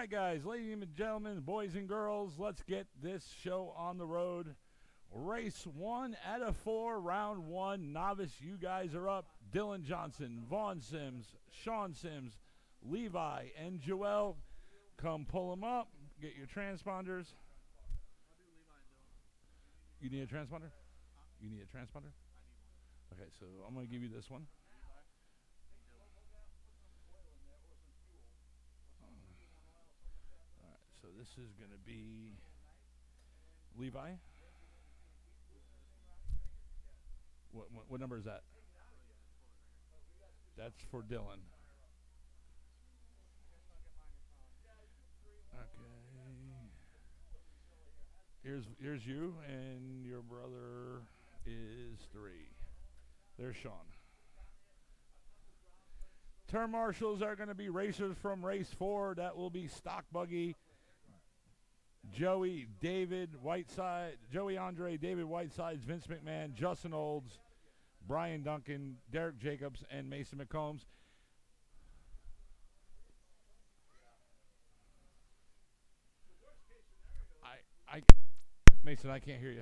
right, guys, ladies and gentlemen, boys and girls, let's get this show on the road. Race 1 out of 4, round 1. Novice, you guys are up. Dylan Johnson, Vaughn Sims, Sean Sims, Levi, and Joel. Come pull them up. Get your transponders. You need a transponder? You need a transponder? Okay, so I'm going to give you this one. All right, so this is going to be Levi. What number is that? That's for Dylan. Okay. Here's you, and your brother is 3. There's Sean. Turn marshals are going to be racers from race 4. That will be Stock Buggy, Joey, David Whiteside, Joey Andre, David Whitesides, Vince McMahon, Justin Olds, Brian Duncan, Derek Jacobs, and Mason McCombs. Mason, I can't hear you.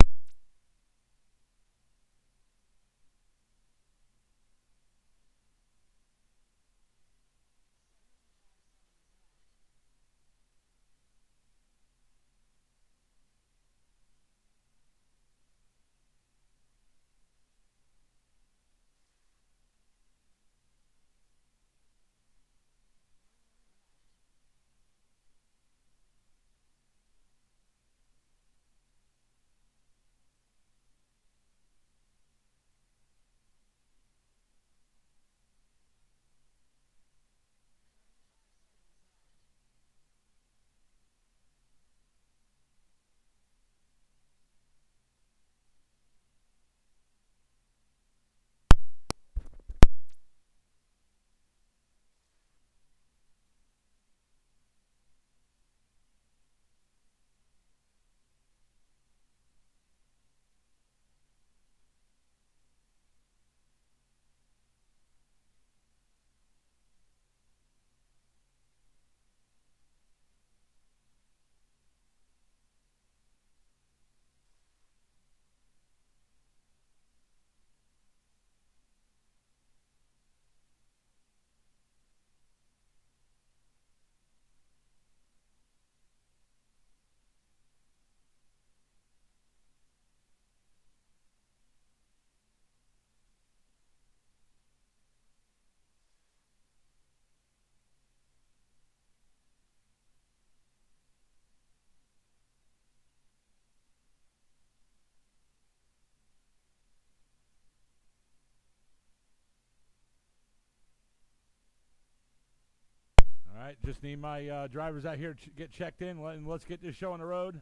All right, just need my drivers out here to get checked in, and let's get this show on the road.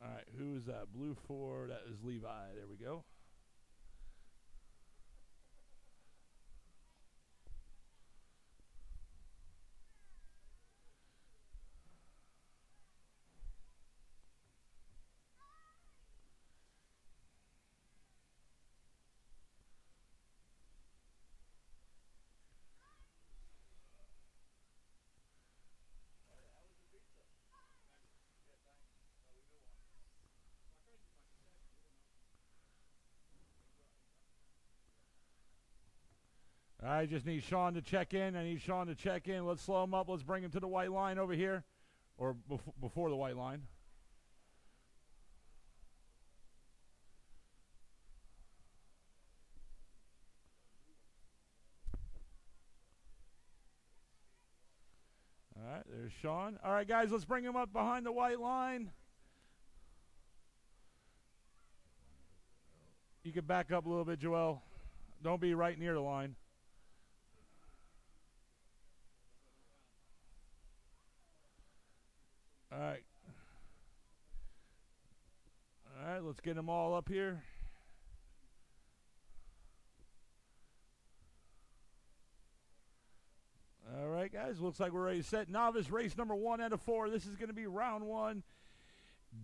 All right, who is that? Blue 4, that is Levi. There we go. I just need Sean to check in. I need Sean to check in. Let's slow him up. Let's bring him to the white line over here, or before the white line. All right, there's Sean. All right, guys, let's bring him up behind the white line. You can back up a little bit, Joel. Don't be right near the line. All right. All right, let's get them all up here. All right, guys, looks like we're ready to set. Novice race number 1 out of 4. This is going to be round 1.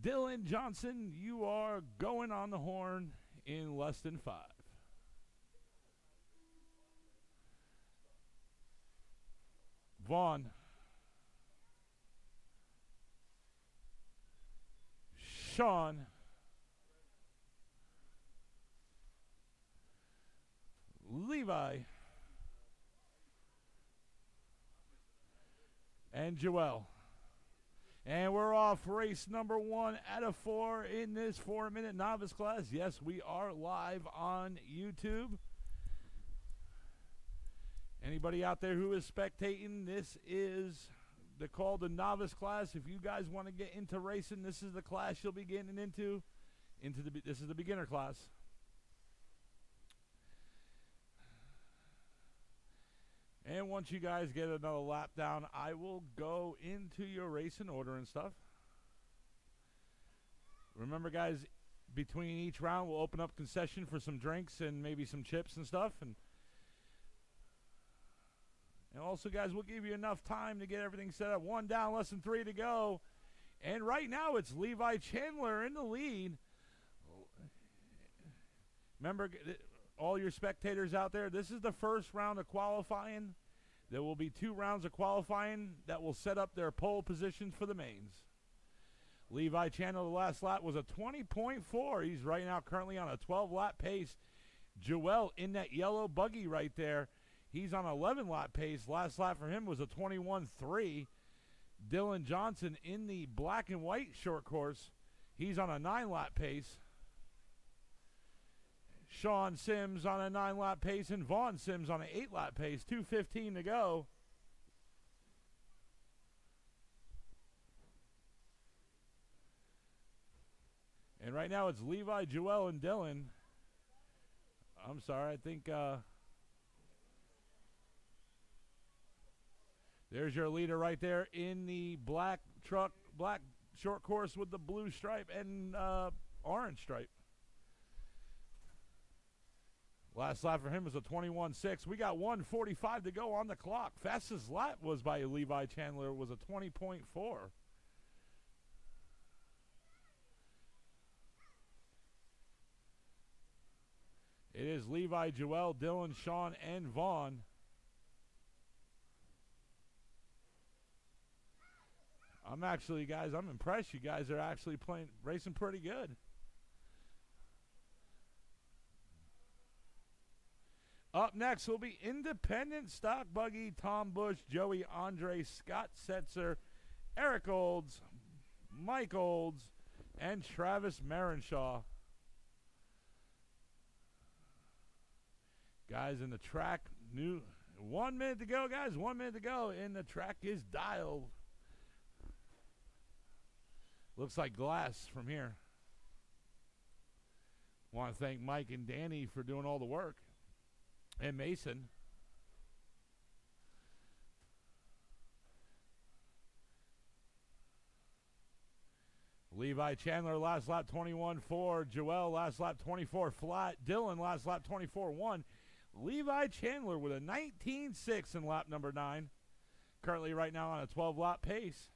Dylan Johnson, you are going on the horn in less than 5. Vaughn. Sean, Levi, and Joel. And we're off race number 1 out of 4 in this 4-minute novice class. Yes, we are live on YouTube. Anybody out there who is spectating, this is called the novice class. If you guys want to get into racing, this is the class you'll be getting into. This is the beginner class. And once you guys get another lap down, I will go into your racing order and stuff. Remember, guys, between each round, we'll open up concession for some drinks and maybe some chips and stuff. And also, guys, we'll give you enough time to get everything set up. 1 down, less than 3 to go. And right now, it's Levi Chandler in the lead. Remember, all your spectators out there, this is the first round of qualifying. There will be 2 rounds of qualifying that will set up their pole positions for the mains. Levi Chandler, the last lap was a 20.4. He's right now currently on a 12-lap pace. Joel in that yellow buggy right there, he's on an 11-lap pace. Last lap for him was a 21.3. Dylan Johnson in the black and white short course, he's on a 9-lap pace. Sean Sims on a 9-lap pace, and Vaughn Sims on an 8-lap pace. 2:15 to go. And right now it's Levi, Joel, and Dylan. I'm sorry, I think there's your leader right there in the black truck, black short course with the blue stripe and orange stripe. Last lap for him was a 21.6. We got 1:45 to go on the clock. Fastest lap was by Levi Chandler, was a 20.4. It is Levi, Joel, Dylan, Sean, and Vaughn. I'm actually, guys, I'm impressed. You guys are actually racing pretty good. Up next will be Independent Stock Buggy, Tom Bush, Joey Andre, Scott Setzer, Eric Olds, Mike Olds, and Travis Marenshaw. Guys, in the track, 1 minute to go, guys. 1 minute to go, and the track is dialed. Looks like glass from here. Want to thank Mike and Danny for doing all the work. And Mason. Levi Chandler, last lap 21.4. Joel, last lap 24 flat. Dylan, last lap 24.1. Levi Chandler with a 19.6 in lap number 9. Currently right now on a 12-lap pace.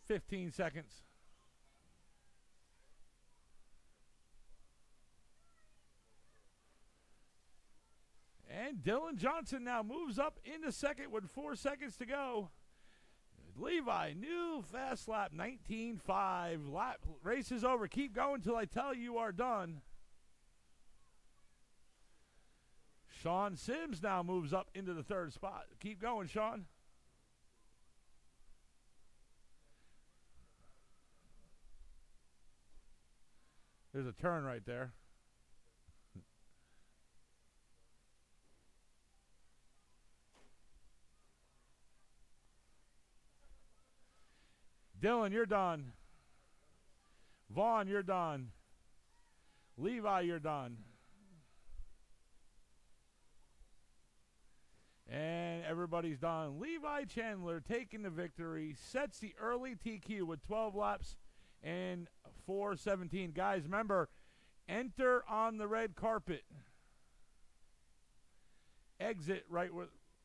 $15 seconds. And Dylan Johnson now moves up into second with 4 seconds to go. Levi, new fast lap, 19.5. Lap race is over. Keep going till I tell you are done. Sean Sims now moves up into the 3rd spot. Keep going, Sean. There's a turn right there. Dylan, you're done. Vaughn, you're done. Levi, you're done. And everybody's done. Levi Chandler taking the victory. Sets the early TQ with 12 laps and 4:17. Guys, remember, enter on the red carpet. Exit right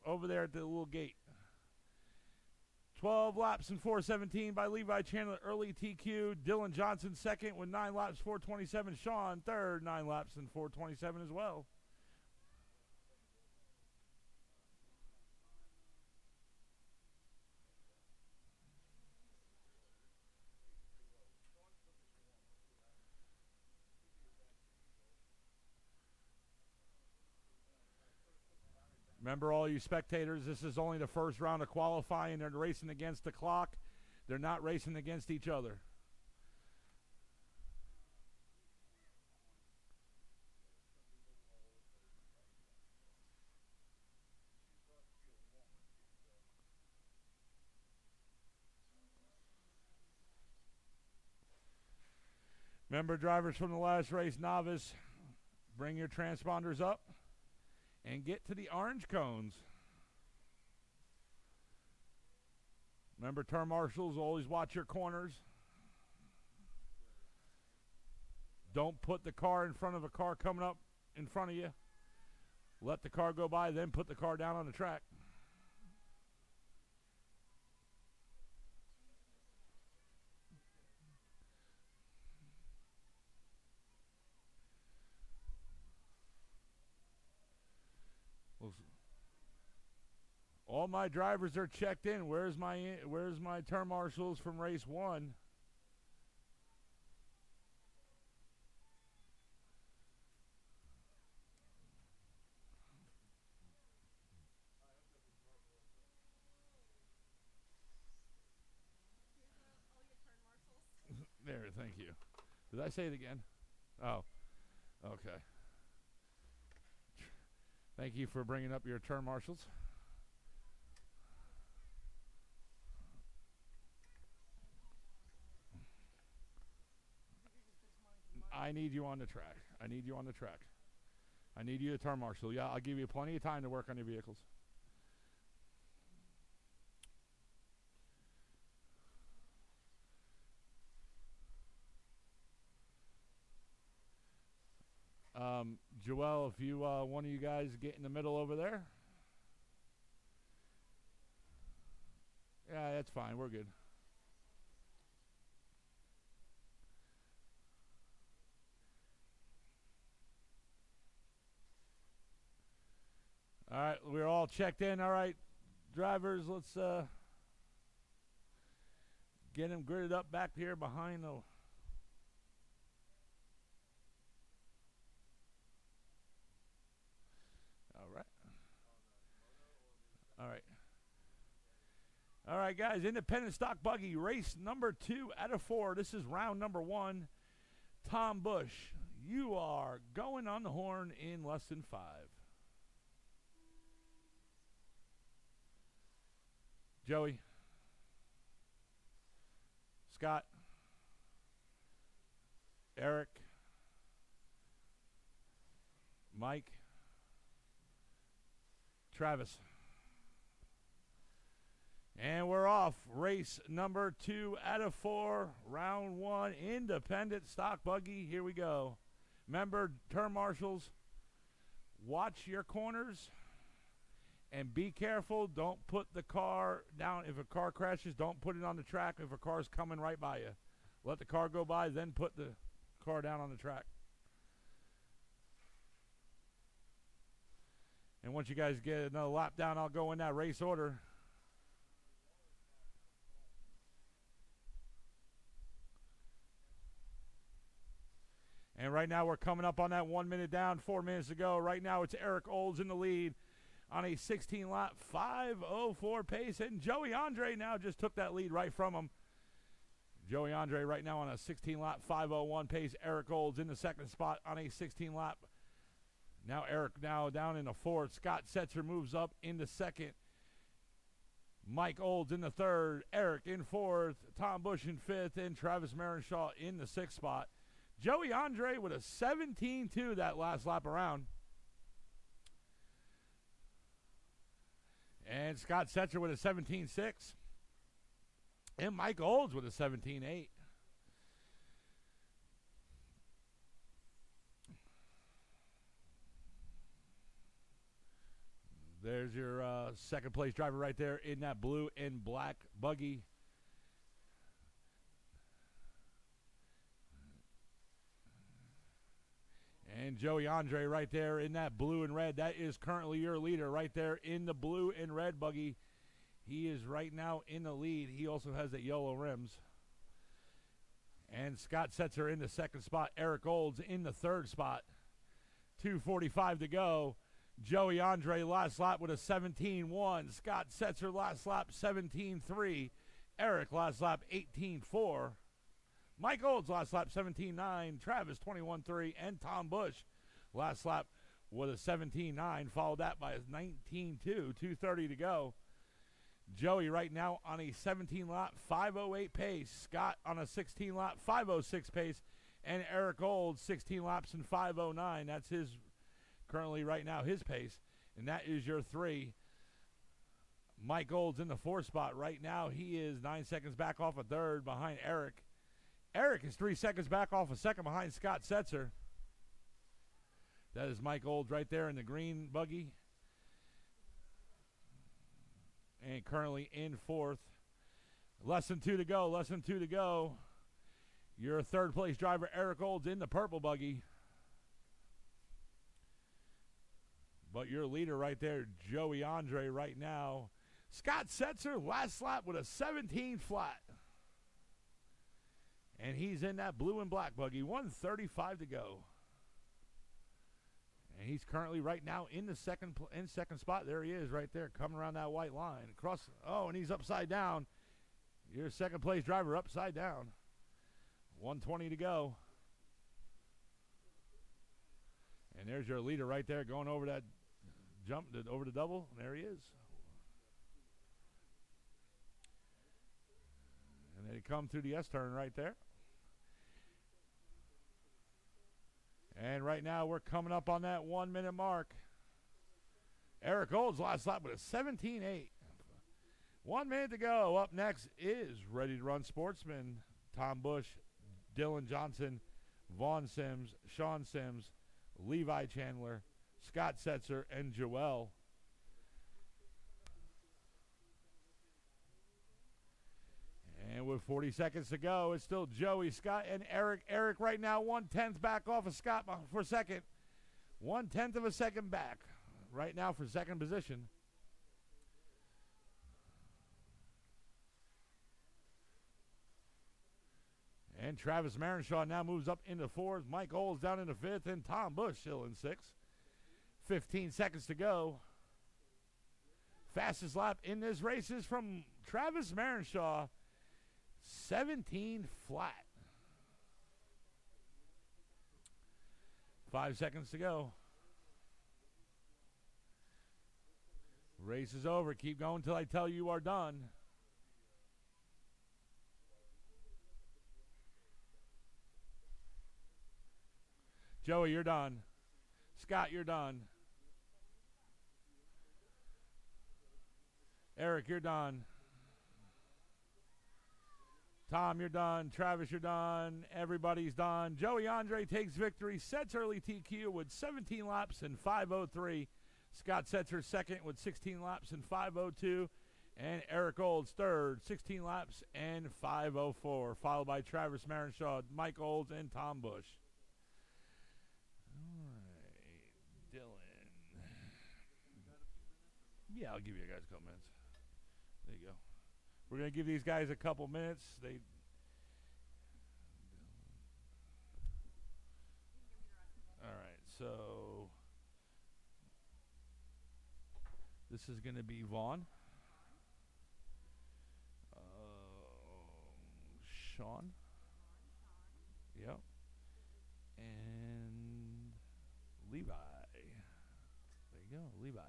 over there at the little gate. 12 laps and 4:17 by Levi Chandler, early TQ. Dylan Johnson second with 9 laps, 4:27. Sean third, 9 laps and 4:27 as well. Remember, all you spectators, this is only the first round of qualifying. They're racing against the clock. They're not racing against each other. Remember, drivers from the last race, novice, bring your transponders up and get to the orange cones. Remember, turn marshals, always watch your corners. Don't put the car in front of a car coming up in front of you. Let the car go by, then put the car down on the track. All my drivers are checked in. Where's my turn marshals from race 1? There, thank you. Did I say it again? Oh, okay. Thank you for bringing up your turn marshals. I need you on the track. I need you on the track. I need you to turn marshal. Yeah, I'll give you plenty of time to work on your vehicles. Joel, if you one of you guys get in the middle over there. Yeah, that's fine. We're good. All right, we're all checked in. All right, drivers, let's get them gridded up back here behind the... All right. All right, guys, independent stock buggy, race number 2 out of 4. This is round number 1. Tom Bush, you are going on the horn in less than 5. Joey. Scott. Eric. Mike. Travis. And we're off. Race number 2 out of 4. Round 1. Independent stock buggy. Here we go. Remember, turn marshals, watch your corners and be careful. Don't put the car down. If a car crashes, don't put it on the track if a car's coming right by you. Let the car go by, then put the car down on the track. And once you guys get another lap down, I'll go in that race order. And right now we're coming up on that 1 minute down, 4 minutes to go. Right now it's Eric Olds in the lead on a 16-lap 5:04 pace. And Joey Andre now just took that lead right from him. Joey Andre right now on a 16-lap 5:01 pace. Eric Olds in the second spot on a 16-lap. Now Eric now down in the fourth. Scott Setzer moves up in the second. Mike Olds in the third. Eric in fourth. Tom Bush in fifth. And Travis Marenshaw in the sixth spot. Joey Andre with a 17-2 that last lap around. And Scott Setzer with a 17-6. And Mike Olds with a 17-8. There's your second place driver right there in that blue and black buggy. And Joey Andre right there in that blue and red. That is currently your leader right there in the blue and red buggy. He is right now in the lead. He also has the yellow rims. And Scott Setzer in the second spot. Eric Olds in the third spot. 2:45 to go. Joey Andre last lap with a 17-1. Scott Setzer last lap 17-3. Eric last lap 18-4. Mike Olds last lap 17-9. Travis 21-3. And Tom Bush last lap with a 17-9. Followed that by a 19-2. 2:30 to go. Joey right now on a 17-lap 5:08 pace. Scott on a 16-lap 5:06 pace. And Eric Olds 16 laps in 5:09. That's his currently right now his pace. And that is your three. Mike Olds in the fourth spot right now. He is 9 seconds back off a third behind Eric. Eric is 3 seconds back off a second behind Scott Setzer. That is Mike Olds right there in the green buggy. And currently in fourth. Less than 2 to go. Less than 2 to go. Your third place driver, Eric Olds, in the purple buggy. But your leader right there, Joey Andre, right now. Scott Setzer, last lap with a 17 flat. And he's in that blue and black buggy. 1:35 to go. And he's currently right now in the second spot. There he is right there, coming around that white line. Across. Oh, and he's upside down. Your second place driver upside down. 1:20 to go. And there's your leader right there going over that jump, over the double. And there he is. And they come through the S-turn right there. And right now we're coming up on that 1 minute mark. Eric Olds last lap with a 17-8. 1 minute to go. Up next is Ready to Run Sportsman. Tom Bush, Dylan Johnson, Vaughn Sims, Sean Sims, Levi Chandler, Scott Setzer, and Joel. And with 40 seconds to go, it's still Joey, Scott, and Eric. Eric right now 1/10 back off of Scott for second. 1/10 of a second back right now for second position. And Travis Marenshaw now moves up into fourth. Mike Olds down into fifth, and Tom Bush still in sixth. 15 seconds to go. Fastest lap in this race is from Travis Marenshaw. 17 flat. 5 seconds to go. Race is over. Keep going until I tell you are done. Joey, you're done. Scott, you're done. Eric, you're done. Tom, you're done. Travis, you're done. Everybody's done. Joey Andre takes victory. Sets early TQ with 17 laps in 5:03. Scott Setzer second with 16 laps in 5:02. And Eric Olds third, 16 laps and 5:04. Followed by Travis Marenshaw, Mike Olds, and Tom Bush. Dylan. Yeah, I'll give you guys a couple minutes. There you go. We're going to give these guys a couple minutes. All right, so this is going to be Vaughn. Sean. Yep. And Levi. There you go, Levi.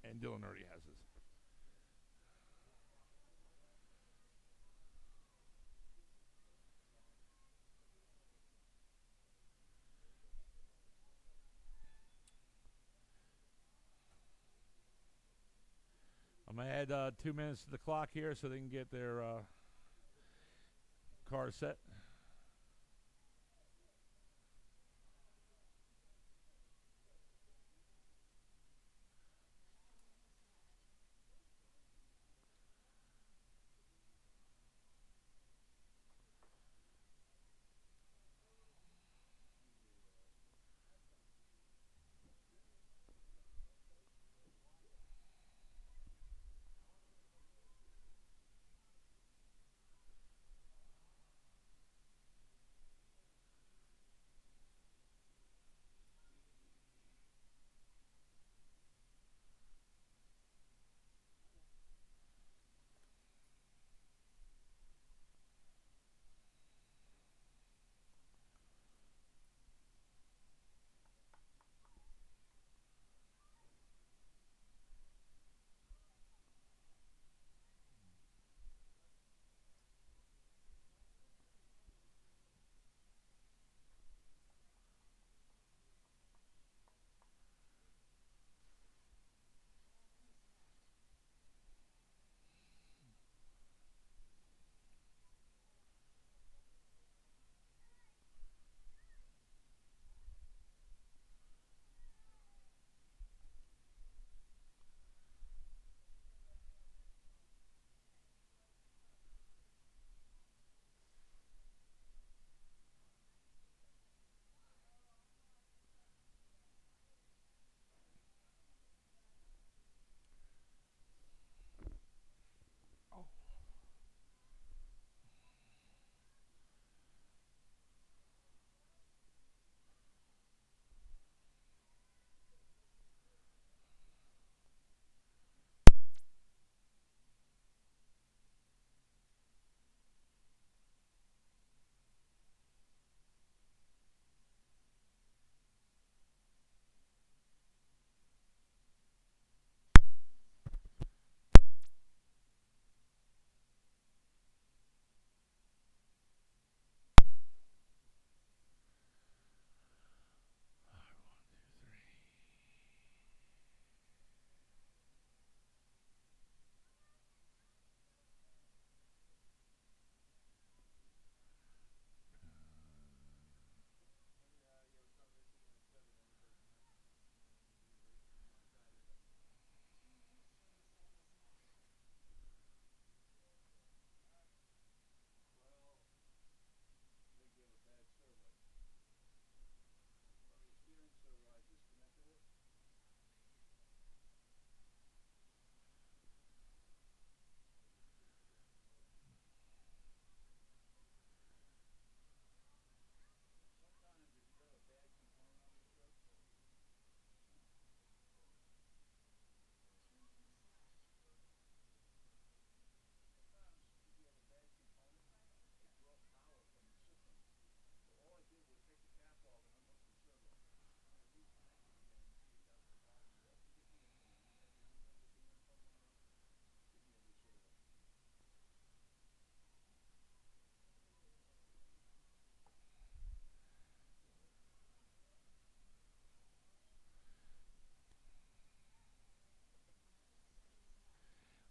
And Dylan already has his. I'm going to add 2 minutes to the clock here so they can get their car set.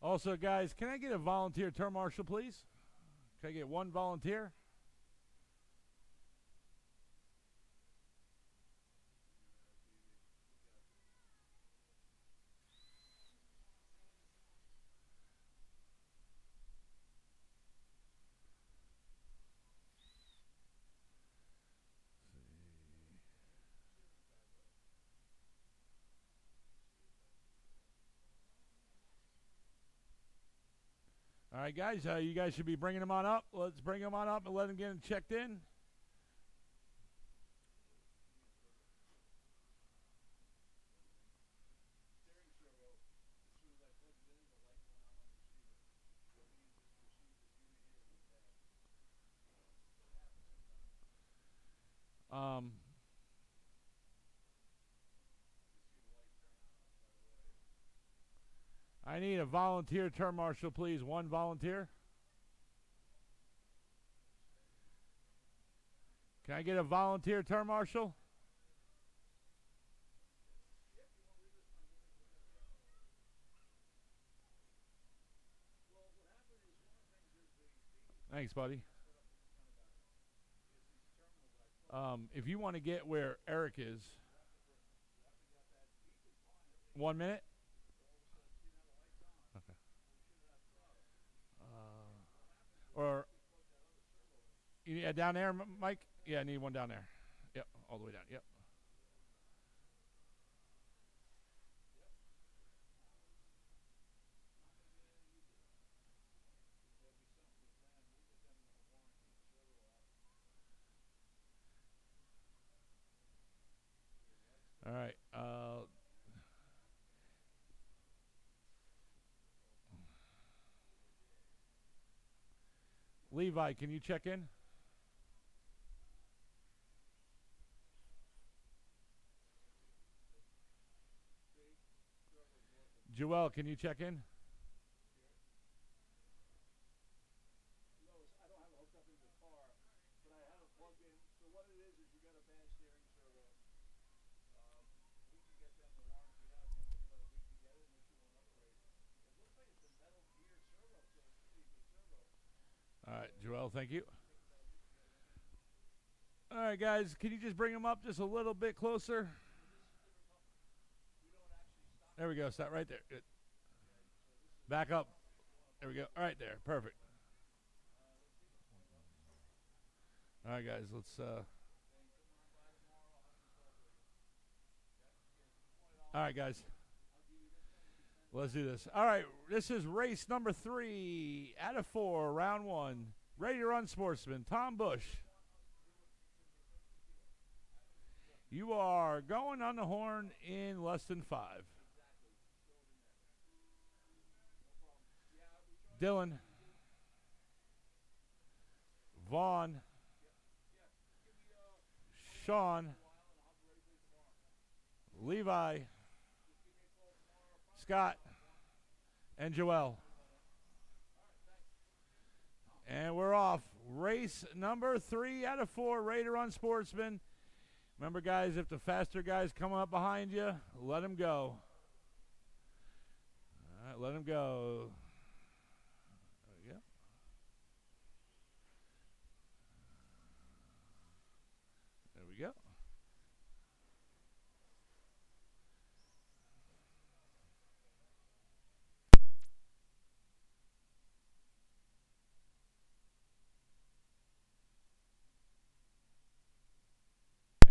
Also, guys, can I get a volunteer turn marshal, please? Can I get one volunteer? All right, guys, you guys should be bringing them on up. Let's bring them on up and let them get checked in. I need a volunteer turn marshal, please. One volunteer. Can I get a volunteer turn marshal? Thanks, buddy. If you want to get where Eric is, 1 minute. Okay. Or yeah, down there, Mike. Yeah, I need one down there. Yep, all the way down. Yep. All right. Levi, can you check in? Joel, can you check in? All right, Joel, thank you. All right, guys, can you just bring them up just a little bit closer? There we go. Stop right there. Good. Back up. There we go. All right, there. Perfect. All right, guys, let's... All right, guys. Let's do this. All right, this is race number 3 out of 4, round 1. Ready to run, sportsman. Tom Bush. You are going on the horn in less than 5. Dylan. Vaughn. Sean. Levi. Scott. And Joel. And we're off. Race number 3 out of 4. Ready to run, sportsman. Remember, guys, if the faster guy's coming up behind you, let him go. All right, let him go. There we go. There we go.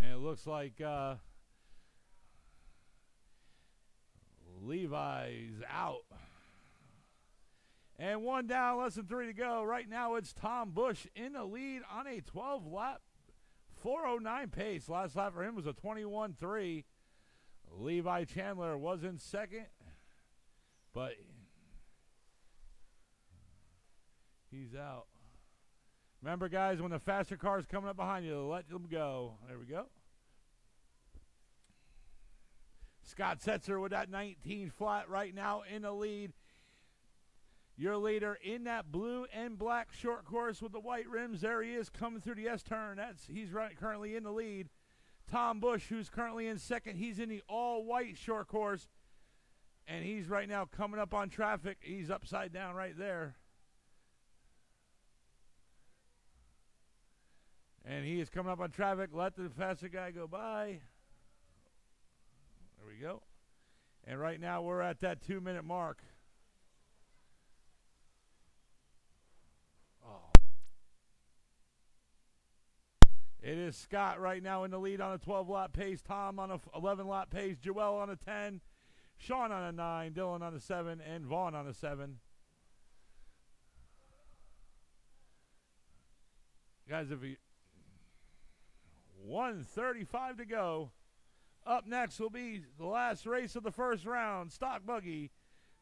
And it looks like Levi's out. And 1 down, less than 3 to go. Right now it's Tom Bush in the lead on a 12-lap, 4:09 pace. Last lap for him was a 21:3. Levi Chandler was in second, but he's out. Remember, guys, when the faster car is coming up behind you, let them go. There we go. Scott Setzer with that 19 flat right now in the lead. Your leader in that blue and black short course with the white rims. There he is coming through the S-turn. He's currently in the lead. Tom Bush, who's currently in second, he's in the all-white short course. And he's right now coming up on traffic. He's upside down right there. And he is coming up on traffic. Let the faster guy go by. There we go. And right now we're at that 2-minute mark. Oh. It is Scott right now in the lead on a 12-lap pace. Tom on a 11-lap pace. Joel on a 10. Sean on a 9. Dylan on a 7. And Vaughn on a 7. Guys, if you 1:35 to go. Up next will be the last race of the first round. Stock Buggy.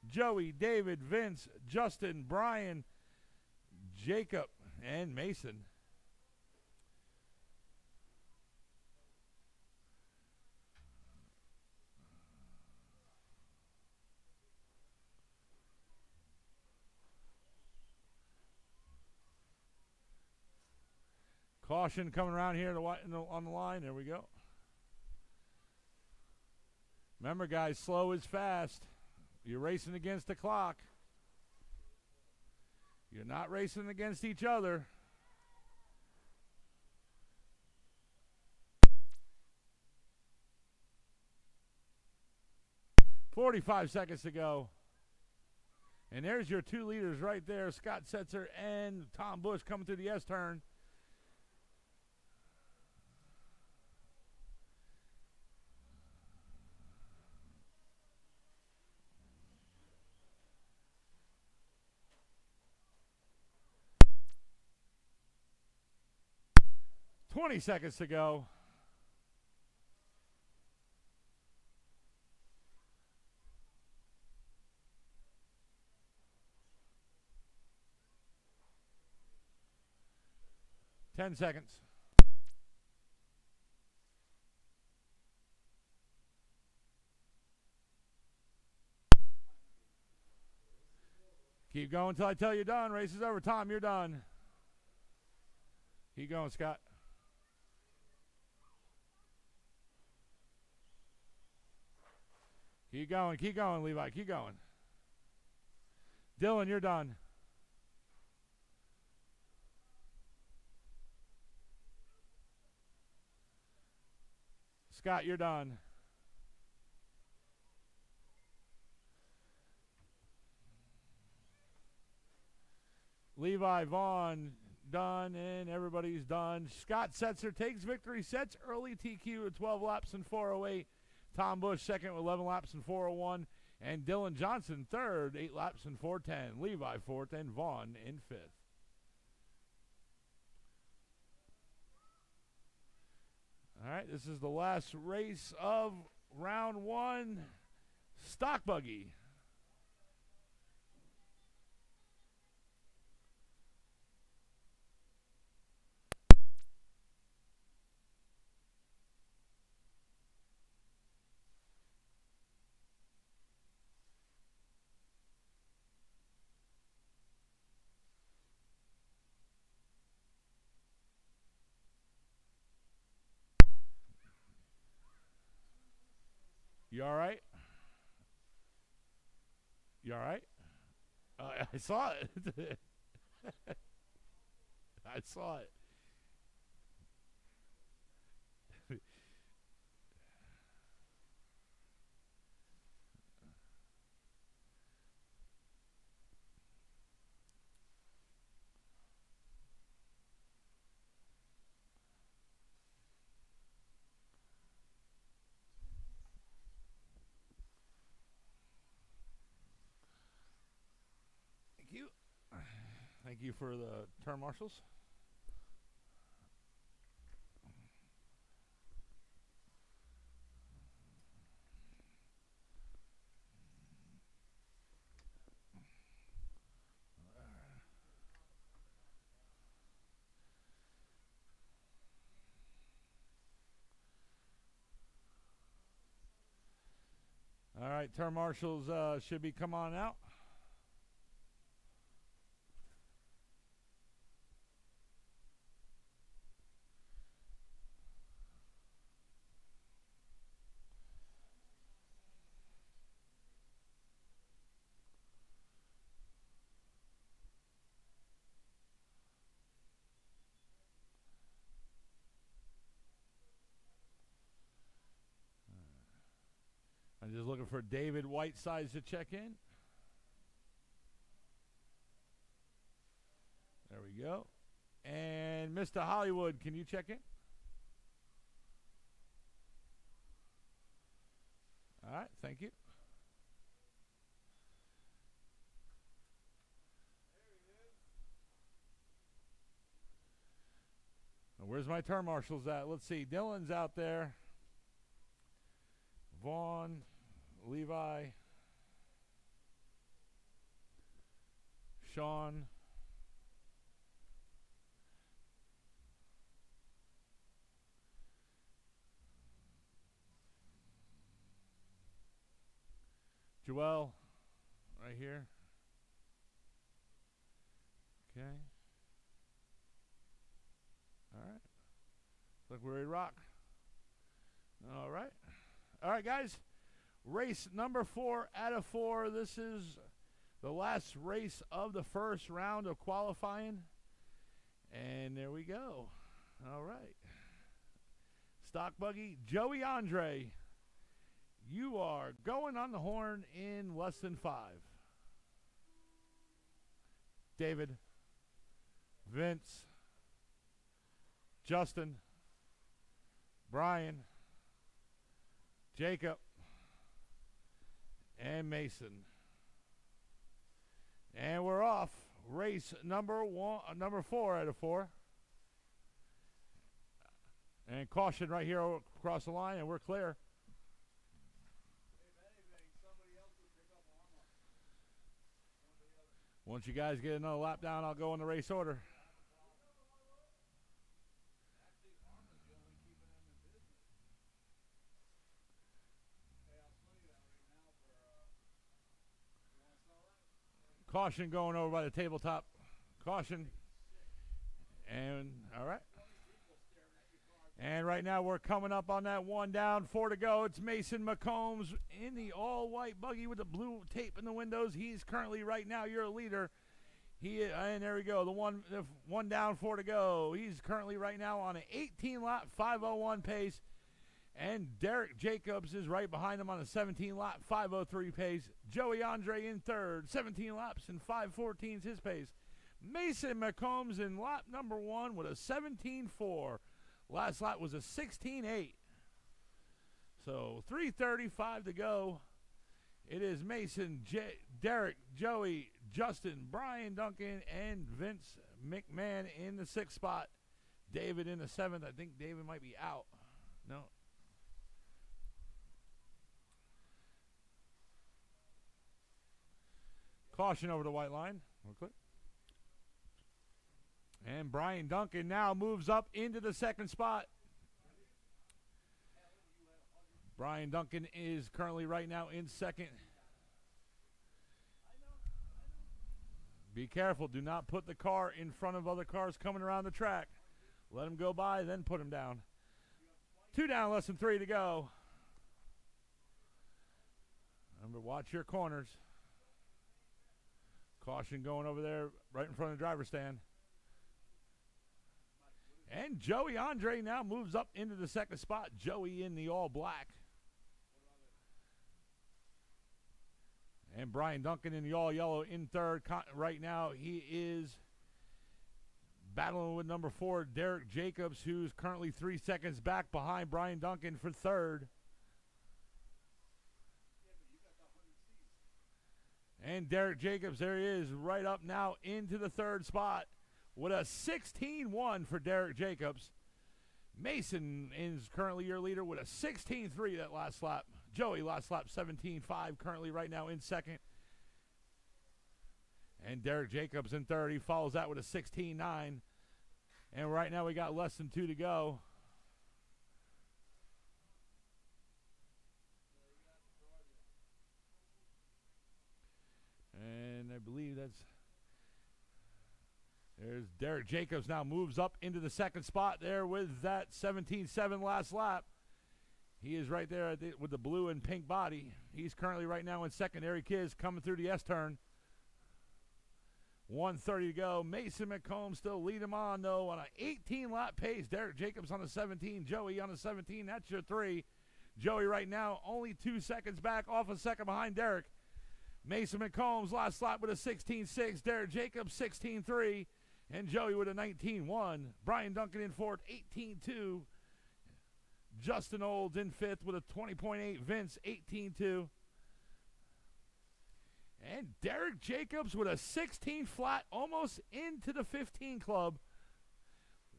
Joey, David, Vince, Justin, Brian, Jacob, and Mason. Caution coming around here on the line. There we go. Remember, guys, slow is fast. You're racing against the clock. You're not racing against each other. "45 seconds to go." And there's your 2 leaders right there, Scott Setzer and Tom Bush coming through the S-turn. "20 seconds to go." "10 seconds. Keep going until I tell you done. Race is over. Tom, you're done. Keep going, Scott. Keep going, Levi. Keep going. Dylan, you're done. Scott, you're done. Levi, Vaughn, done, and everybody's done. Scott Setzer takes victory, sets early TQ at 12 laps and 4:08. Tom Bush second with 11 laps and 4:01. And Dylan Johnson third, 8 laps and 4:10. Levi fourth, and Vaughn in fifth. All right, this is the last race of round 1. Stock Buggy. You all right? You all right? I saw it. I saw it. Thank you. Thank you for the turn marshals. All right, turn marshals should be come on out. just looking for David Whitesides to check in. There we go. And Mr. Hollywood, can you check in? All right, thank you. Where's my turn marshals at? Let's see. Dylan's out there. Vaughn, Levi, Sean, Joel, right here. Okay. All right. Look, we're ready to rock. All right. All right, guys. Race number 4 out of 4. This is the last race of the first round of qualifying. And there we go. All right. Stock buggy, Joey Andre. You are going on the horn in less than 5. David, Vince, Justin, Brian, Jacob, and Mason. And we're off. Race number 4 out of 4. And caution right here across the line, and we're clear. Once you guys get another lap down, I'll go in the race order. Caution going over by the tabletop. Caution. And, all right. And right now we're coming up on that 1 down, 4 to go. It's Mason McCombs in the all-white buggy with the blue tape in the windows. He's currently right now your leader. And there we go. The one down, 4 to go. He's currently right now on an 18-lap, 5:01 pace. And Derek Jacobs is right behind him on a 17-lap, 5:03 pace. Joey Andre in third, 17 laps and 5:14 is his pace. Mason McCombs in lap number 1 with a 17:4. Last lap was a 16:8. So 3:35 to go. It is Mason, Derek, Joey, Justin, Brian Duncan, and Vince McMahon in the 6th spot. David in the 7th. I think David might be out. No. Caution over the white line. Real quick. And Brian Duncan now moves up into the 2nd spot. Brian Duncan is currently right now in 2nd. Be careful. Do not put the car in front of other cars coming around the track. Let them go by, then put them down. 2 down, less than 3 to go. Remember, watch your corners. Caution going over there right in front of the driver's stand. And Joey Andre now moves up into the 2nd spot. Joey in the all black. And Brian Duncan in the all yellow in 3rd. Right now he is battling with number 4, Derek Jacobs, who's currently 3 seconds back behind Brian Duncan for 3rd. And Derek Jacobs, there he is, right up now into the 3rd spot with a 16-1 for Derek Jacobs. Mason is currently your leader with a 16-3 that last lap. Joey last lap 17-5, currently right now in 2nd. And Derek Jacobs in 3rd. He follows that with a 16-9. And right now we got less than 2 to go. And I believe there's Derek Jacobs now moves up into the 2nd spot there with that 17-7 last lap. He is right there with the blue and pink body. He's currently right now in 2nd. There he is coming through the S-turn. 1:30 to go. Mason McCombs still lead him on, though, on an 18-lap pace. Derek Jacobs on the 17. Joey on the 17. That's your 3. Joey right now only 2 seconds back, off a second behind Derek. Mason McCombs last lap with a 16.6. Derek Jacobs 16.3. And Joey with a 19.1. Brian Duncan in fourth, 18.2. Justin Olds in fifth with a 20.8. Vince, 18.2. And Derek Jacobs with a 16 flat, almost into the 15 club.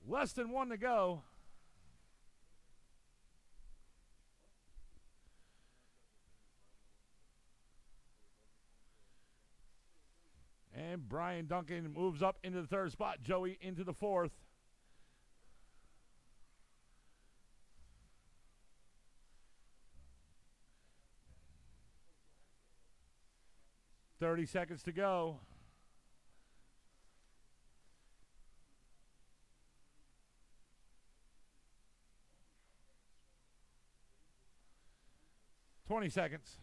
Less than 1 to go. And Brian Duncan moves up into the third spot. Joey into the fourth. $30 seconds to go. $20 seconds.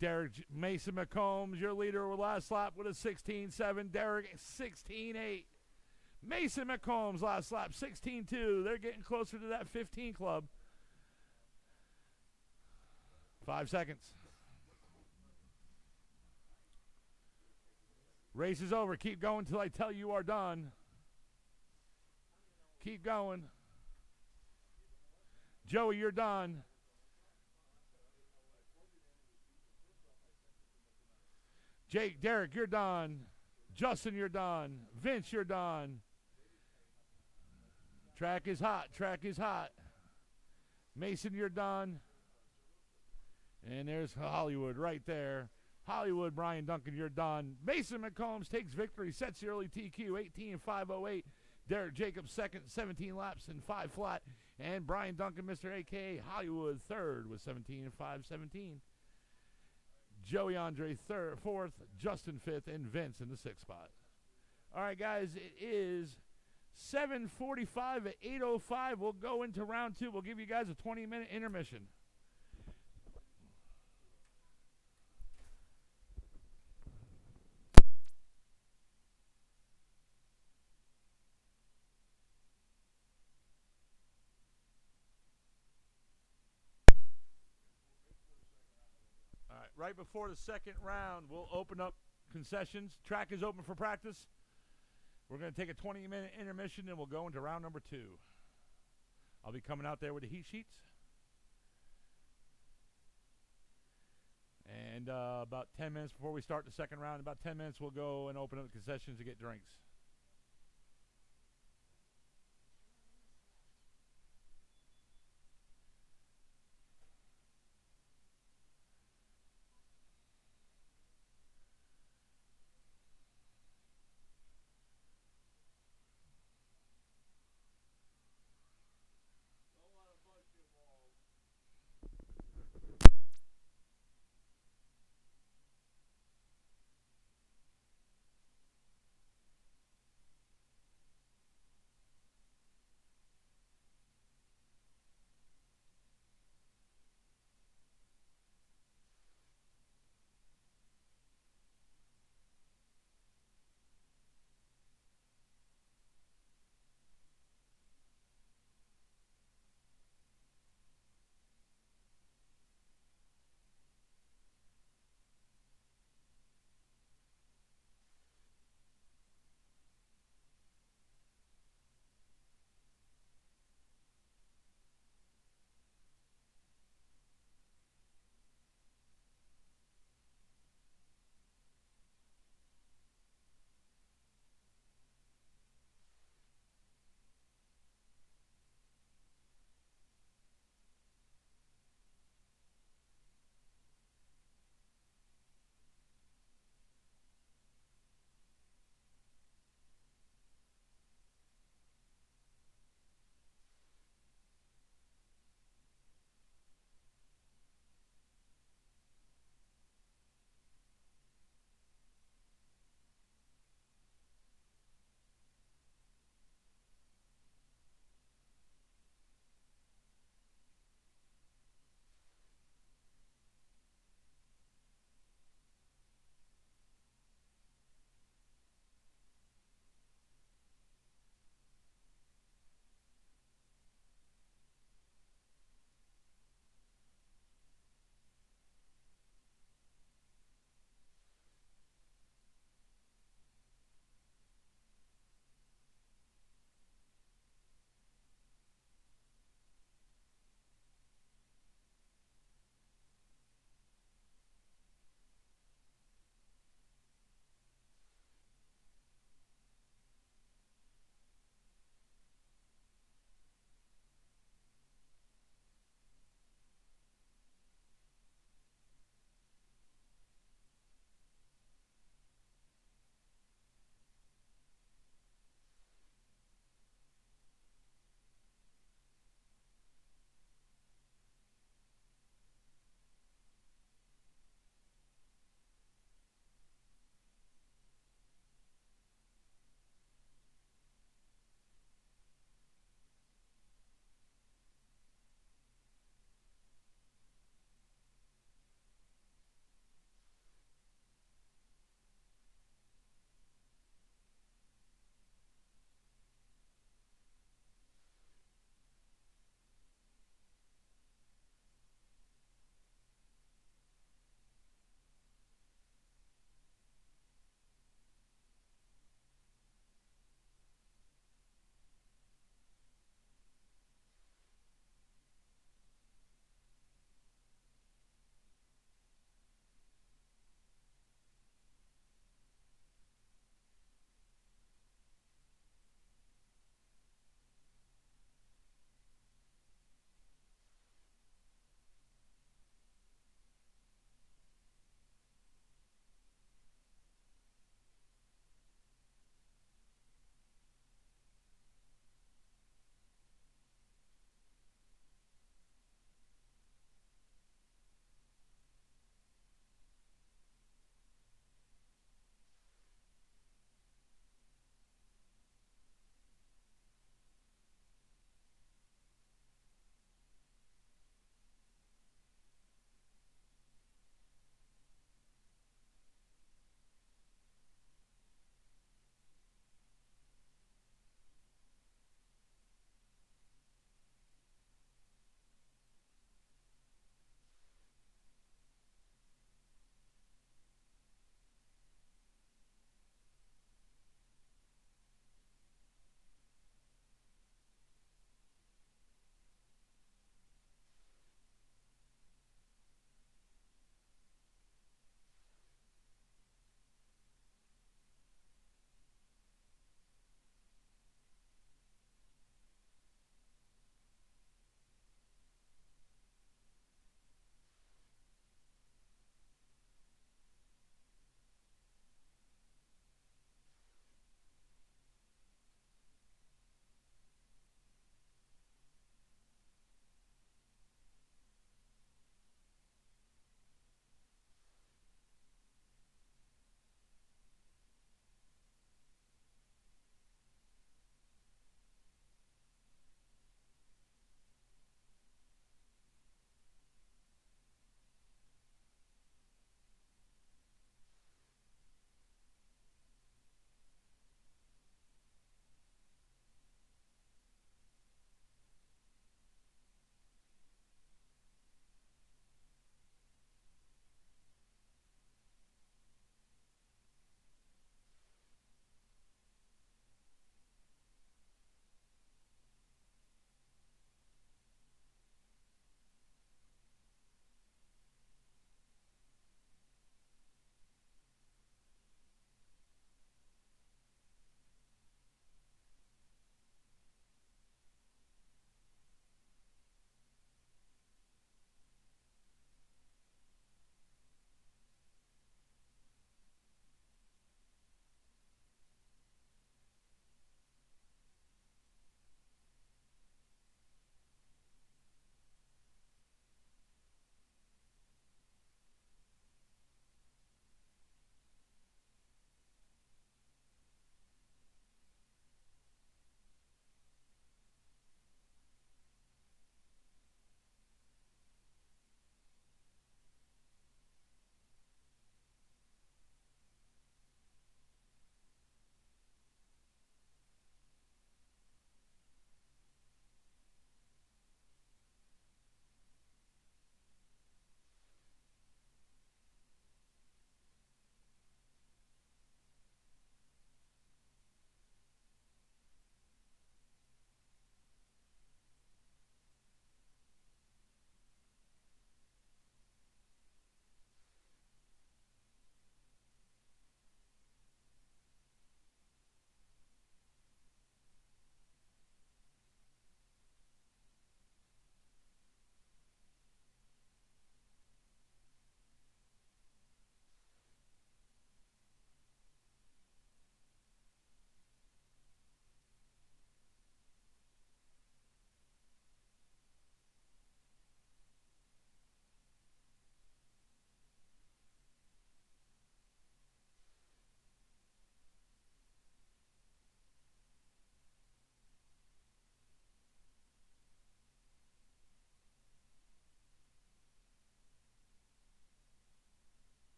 Derek Mason McCombs, your leader with last lap with a 16.7. Derek 16.8. Mason McCombs last lap 16.2. They're getting closer to that 15 club. 5 seconds. Race is over. Keep going till I tell you are done. Keep going. Joey, you're done. Jake, Derek, you're done. Justin, you're done. Vince, you're done. Track is hot. Track is hot. Mason, you're done. And there's Hollywood right there. Hollywood, Brian Duncan, you're done. Mason McCombs takes victory, sets the early TQ, 18.508. Derek Jacobs second, 17 laps and 5 flat. And Brian Duncan, Mr. A.K.A. Hollywood, third with 17.517. Joey Andre fourth, Justin fifth, and Vince in the sixth spot. All right, guys, it is 7:45 at 8:05. We'll go into round two. We'll give you guys a 20-minute intermission. Right before the second round, we'll open up concessions. Track is open for practice. We're going to take a 20-minute intermission, and we'll go into round number 2. I'll be coming out there with the heat sheets. And about 10 minutes before we start the second round, about 10 minutes, we'll go and open up the concessions to get drinks.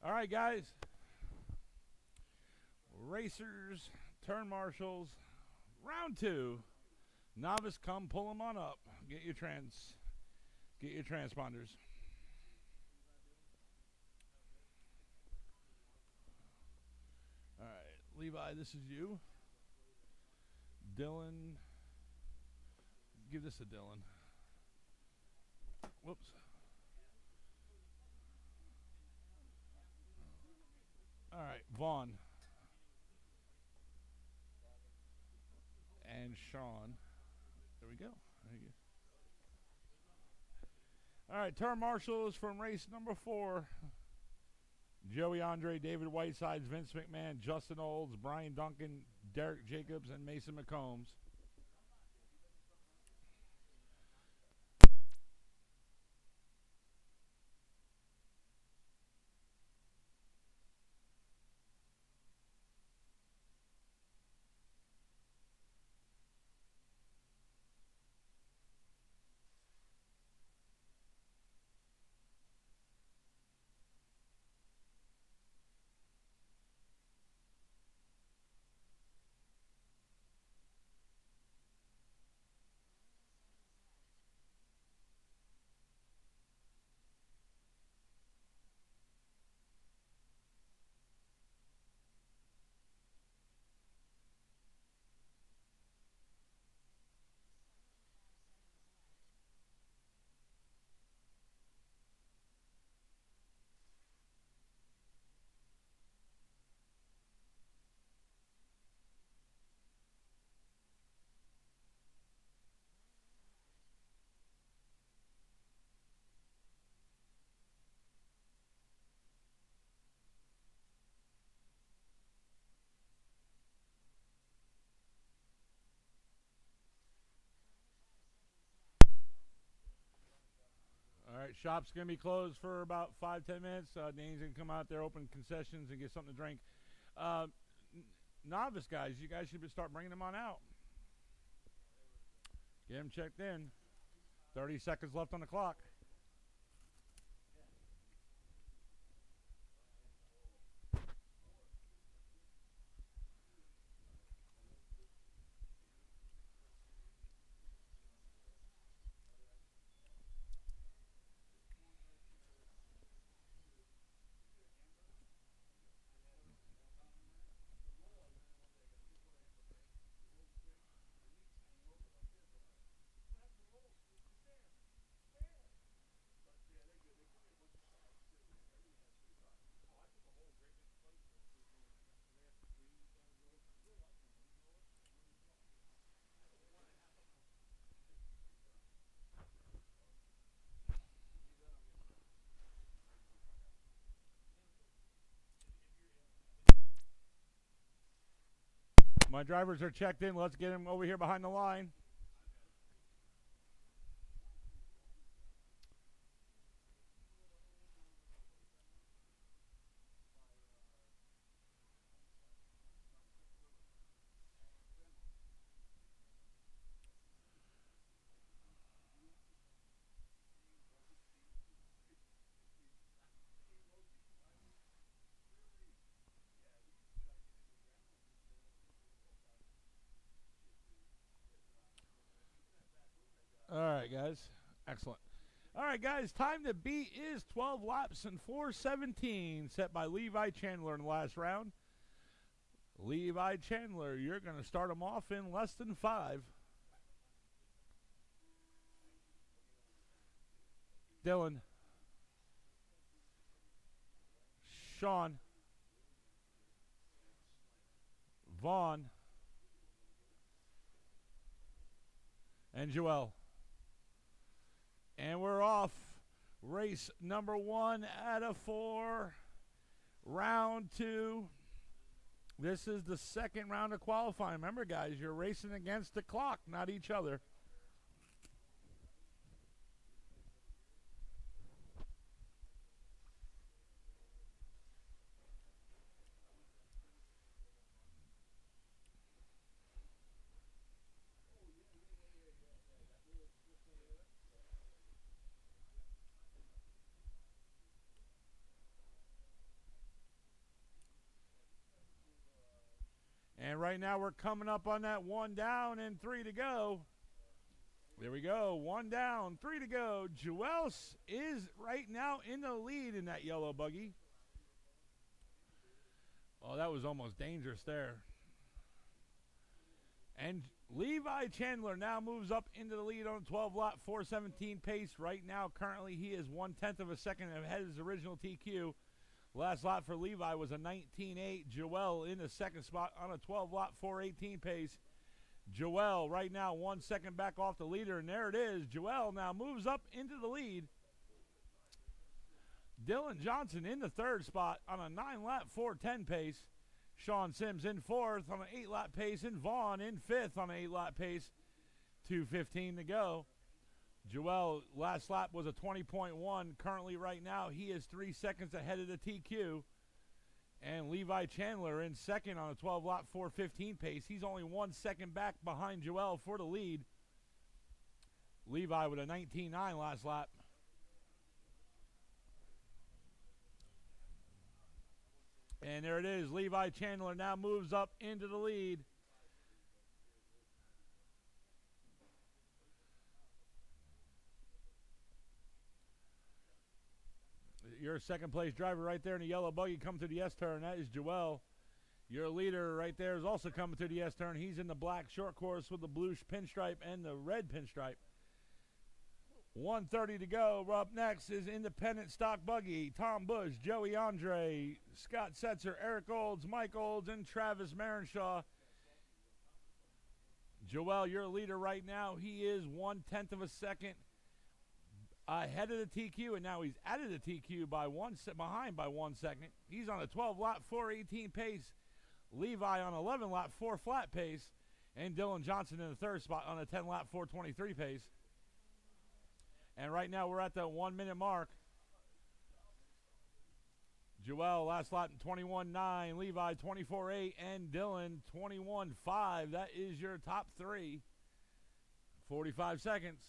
All right, guys. Racers, turn marshals, round 2. Novice, come pull them on up. Get your transponders. All right, Levi, this is you. Dylan, give this to Dylan. Whoops. All right, Vaughn and Sean. There we go. There you go. All right, turn marshals from race number 4. Joey Andre, David Whitesides, Vince McMahon, Justin Olds, Brian Duncan, Derek Jacobs, and Mason McCombs. All right, shop's going to be closed for about 5-10 minutes. Dane's going to come out there, open concessions, and get something to drink. Uh, Novice guys, you guys should start bringing them on out. Get them checked in. 30 seconds left on the clock. My drivers are checked in. Let's get them over here behind the line. All right, guys. Excellent. All right, guys. Time to beat is 12 laps and 4:17, set by Levi Chandler in the last round. Levi Chandler, you're going to start them off in less than 5. Dylan. Sean. Vaughn. And Joel. And we're off. Race number 1 out of 4. Round 2. This is the second round of qualifying. Remember, guys, you're racing against the clock, not each other. And right now we're coming up on that 1 down and 3 to go. There we go. 1 down, 3 to go. Joel is right now in the lead in that yellow buggy. Oh, that was almost dangerous there. And Levi Chandler now moves up into the lead on 12-lap 4:17 pace. Right now, currently, he is 1/10 of a second ahead of his original TQ. Last lap for Levi was a 19.8. Joel in the second spot on a 12-lap 4:18 pace. Joel right now 1 second back off the leader, and there it is. Joel now moves up into the lead. Dylan Johnson in the third spot on a 9-lap 4:10 pace. Sean Sims in fourth on an 8-lap pace, and Vaughn in fifth on an 8-lap pace. 2:15 to go. Joel, last lap was a 20.1. Currently right now, he is 3 seconds ahead of the TQ. And Levi Chandler in second on a 12-lap 4:15 pace. He's only 1 second back behind Joel for the lead. Levi with a 19.9 last lap. And there it is. Levi Chandler now moves up into the lead. Your second place driver right there in the yellow buggy coming to the S-turn. That is Joel. Your leader right there is also coming to the S-turn. He's in the black short course with the blue pinstripe and the red pinstripe. 1:30 to go. Up next is independent stock buggy. Tom Bush, Joey Andre, Scott Setzer, Eric Olds, Mike Olds, and Travis Marenshaw. Joel, your leader right now, he is 1/10 of a second ahead of the TQ, and now he's added the TQ by behind by 1 second. He's on a 12-lap 4:18 pace. Levi on 11-lap 4 flat pace, and Dylan Johnson in the third spot on a 10-lap 4:23 pace. And right now we're at the 1 minute mark. Joel last lap 21.9, Levi 24.8, and Dylan 21.5. That is your top three. 45 seconds.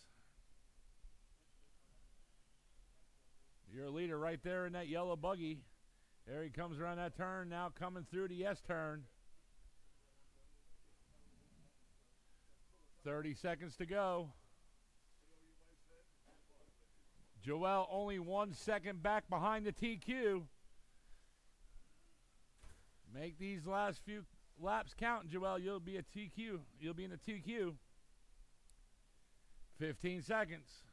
Your leader right there in that yellow buggy. There he comes around that turn, now coming through the S-turn. 30 seconds to go. Joel only 1 second back behind the TQ. Make these last few laps count, Joel. You'll be a TQ. You'll be in the TQ. 15 seconds.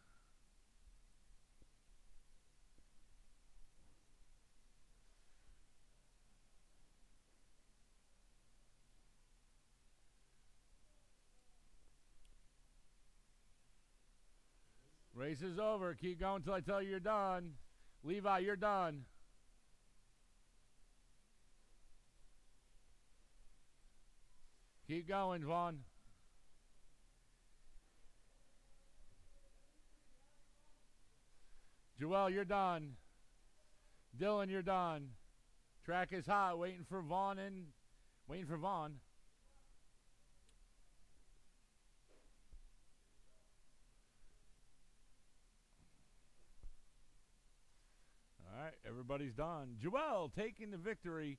Race is over. Keep going until I tell you you're done. Levi, you're done. Keep going, Vaughn. Joel, you're done. Dylan, you're done. Track is hot. Waiting for Vaughn. All right, everybody's done. Joel taking the victory,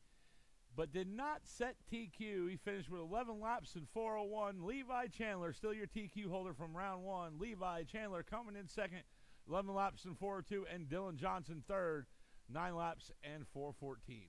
but did not set TQ. He finished with 11 laps in 4:01. Levi Chandler, still your TQ holder from round one. Levi Chandler coming in second, 11 laps in 4:02, and Dylan Johnson third, 9 laps and 4:14.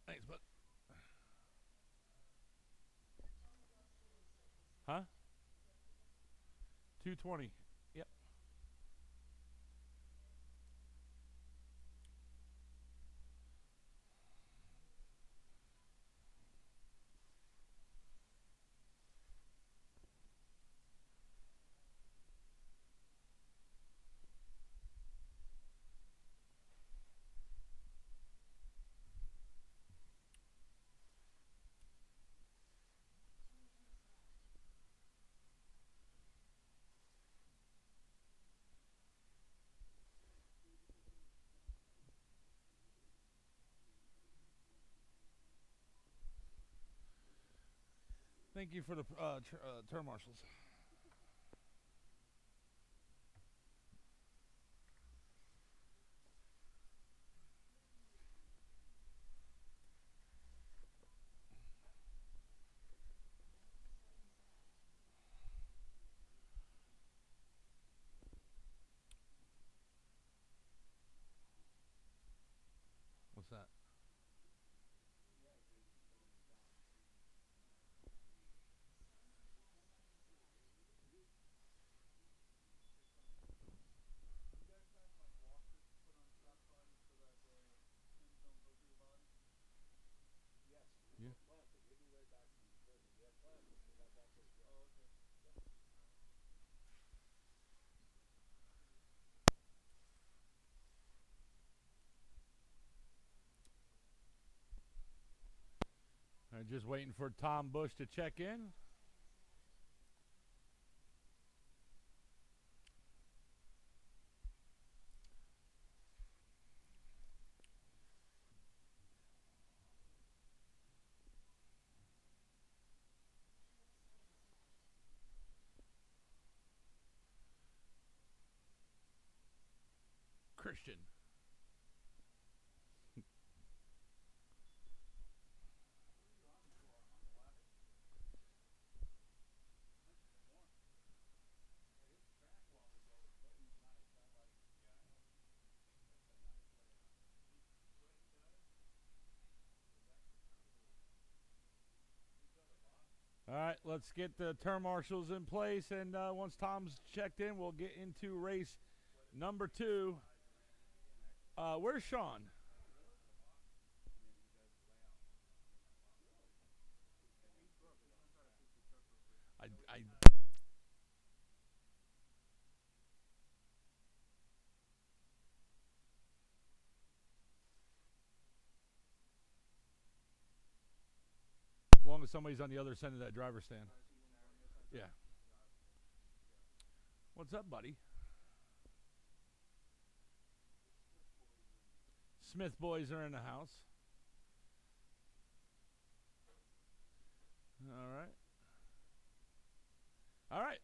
Thanks, bud. Huh? 220. Yep. Thank you for the turn marshals. What's that? Yeah. I'm just waiting for Tom Bush to check in. Christian. All right, let's get the turn marshals in place, and once Tom's checked in, we'll get into race number 2. Where's Sean? I as long as somebody's on the other side of that driver's stand. Yeah. What's up, buddy? Smith boys are in the house. All right. All right.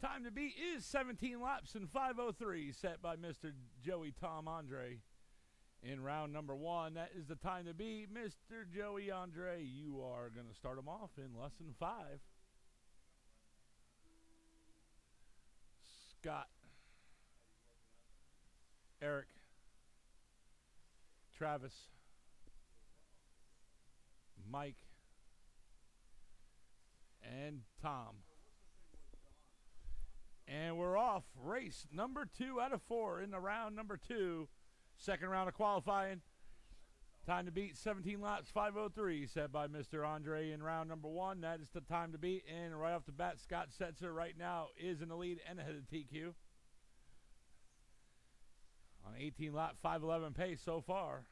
Time to beat is 17 laps and 5:03, set by Mr. Joey Tom Andre. In round number 1, that is the time to beat. Mr. Joey Andre, you are going to start him off in less than 5. Scott, Eric, Travis, Mike, and Tom. And we're off. Race number 2 out of 4 in the round number 2. Second round of qualifying. Time to beat 17 laps, 5:03, set by Mr. Andre in round number 1. That is the time to beat. And right off the bat, Scott Setzer right now is in the lead and ahead of TQ. On 18 lap, 5:11 pace so far.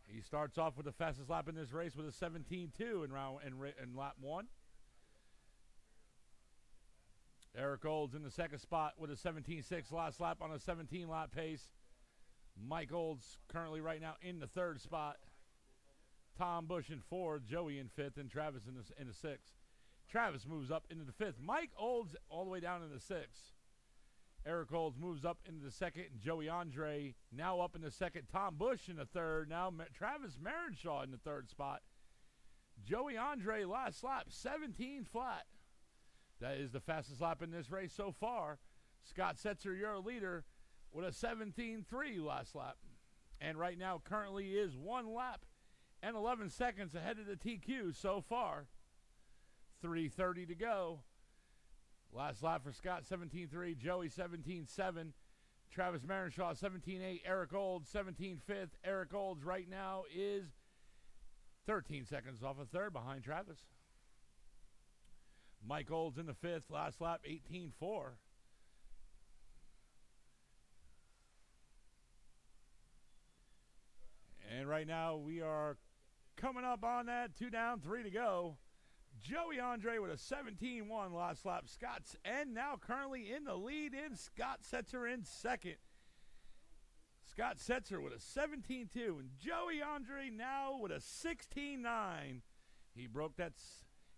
He starts off with the fastest lap in this race with a 17.2 in lap 1. Eric Olds in the second spot with a 17.6 last lap on a 17-lap pace. Mike Olds currently right now in the third spot. Tom Bush in 4th, Joey in 5th, and Travis in the 6th. Travis moves up into the 5th. Mike Olds all the way down in the 6th. Eric Olds moves up into the 2nd, and Joey Andre now up in the 2nd. Tom Bush in the 3rd. Now Travis Marenshaw in the 3rd spot. Joey Andre last lap, 17 flat. That is the fastest lap in this race so far. Scott Setzer, your leader, with a 17.3 last lap. And right now currently is 1 lap and 11 seconds ahead of the TQ so far. 3:30 to go. Last lap for Scott, 17.3. Joey, 17.7. Travis Marenshaw, 17.8. Eric Olds, 17.5. Eric Olds right now is 13 seconds off of 3rd behind Travis. Mike Olds in the 5th. Last lap, 18.4. And right now we are coming up on that. 2 down, 3 to go. Joey Andre with a 17.1 last lap. Scott's and now currently in the lead in Scott Setzer in 2nd. Scott Setzer with a 17.2 and Joey Andre now with a 16.9. He broke that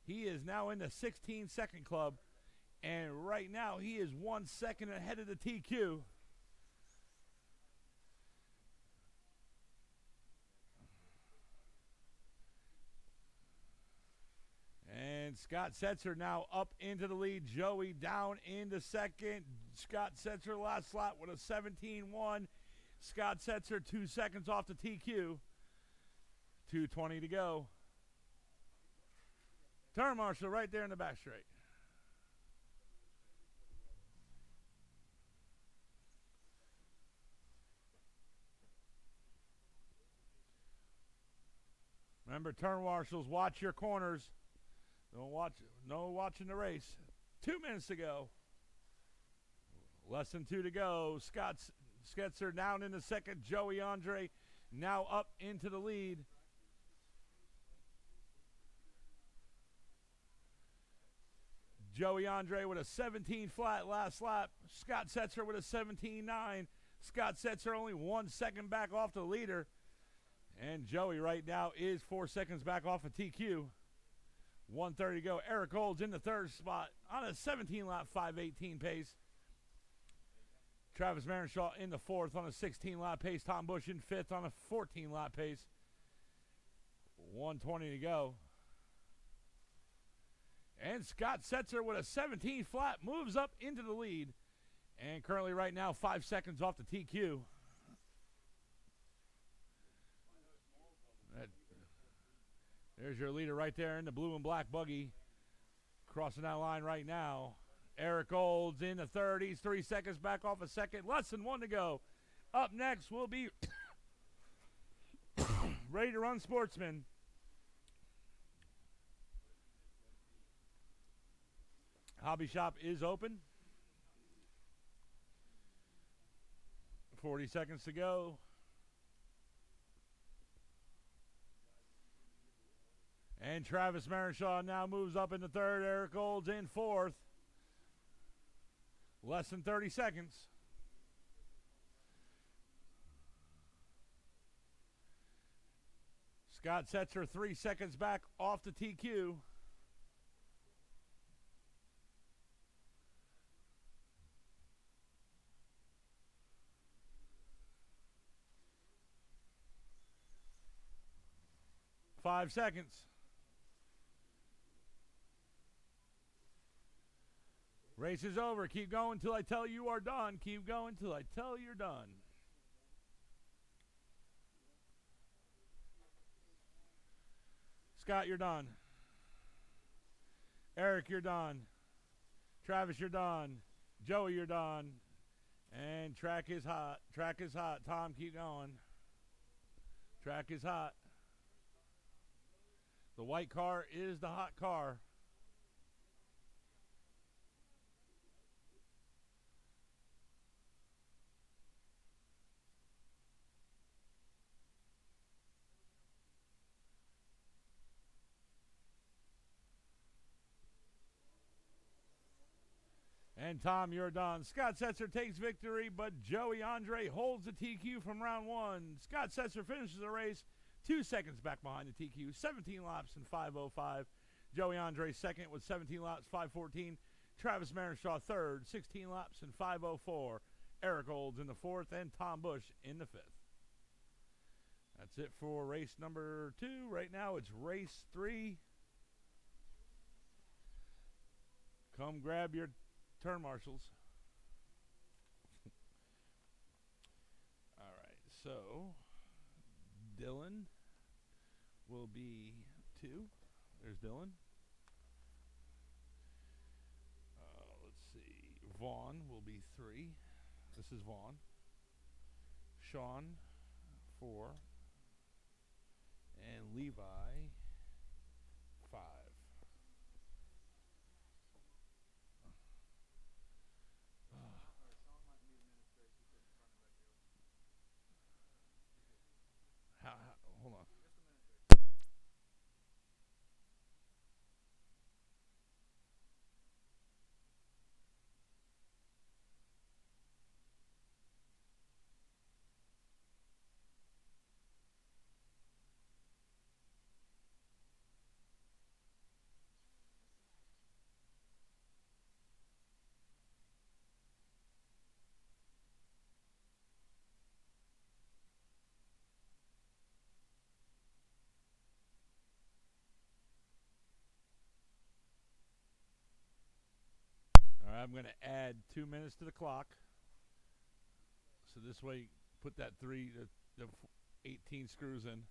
He is now in the 16-second club. And right now, he is 1 second ahead of the TQ. And Scott Setzer now up into the lead. Joey down into second. Scott Setzer last slot with a 17-1. Scott Setzer 2 seconds off the TQ. 2:20 to go. Turn marshal right there in the back straight. Remember, turn marshals, watch your corners. Don't watch, no watching the race. 2 minutes to go. Less than 2 to go. Scott Setzer down in the second. Joey Andre now up into the lead. Joey Andre with a 17 flat last lap. Scott Setzer with a 17.9. Scott Setzer only 1 second back off the leader. And Joey right now is 4 seconds back off of TQ. 1:30 to go. Eric Olds in the third spot on a 17-lap 5:18 pace. Travis Marenshaw in the fourth on a 16-lap pace. Tom Bush in fifth on a 14-lap pace. 1:20 to go. And Scott Setzer with a 17 flat moves up into the lead. And currently right now 5 seconds off the TQ. There's your leader right there in the blue and black buggy. Crossing that line right now. Eric Olds in the third. He's 3 seconds back off a second. Less than 1 to go. Up next will be Ready to Run Sportsman. Hobby shop is open. 40 seconds to go. And Travis Marenshaw now moves up in the third. Eric Olds in fourth. Less than 30 seconds. Scott Setzer 3 seconds back off the TQ. Five seconds. Race is over. Keep going till I tell you are done. Keep going till I tell you're done. Scott, you're done. Eric, you're done. Travis, you're done. Joey, you're done. And track is hot. Track is hot. Tom, keep going. Track is hot. The white car is the hot car. And Tom, you're done. Scott Setzer takes victory, but Joey Andre holds the TQ from round one. Scott Setzer finishes the race 2 seconds back behind the TQ, 17 laps in 5:05. Joey Andre second with 17 laps, 5:14. Travis Marenshaw third, 16 laps in 5:04. Eric Olds in the fourth, and Tom Bush in the fifth. That's it for race number 2. Right now it's race 3. Come grab your turn marshals. All right, so Dylan will be 2. There's Dylan. Let's see. Vaughn will be 3. This is Vaughn. Sean 4. And Levi 5. Hold on. I'm going to add 2 minutes to the clock. So this way, put that the 18 screws in.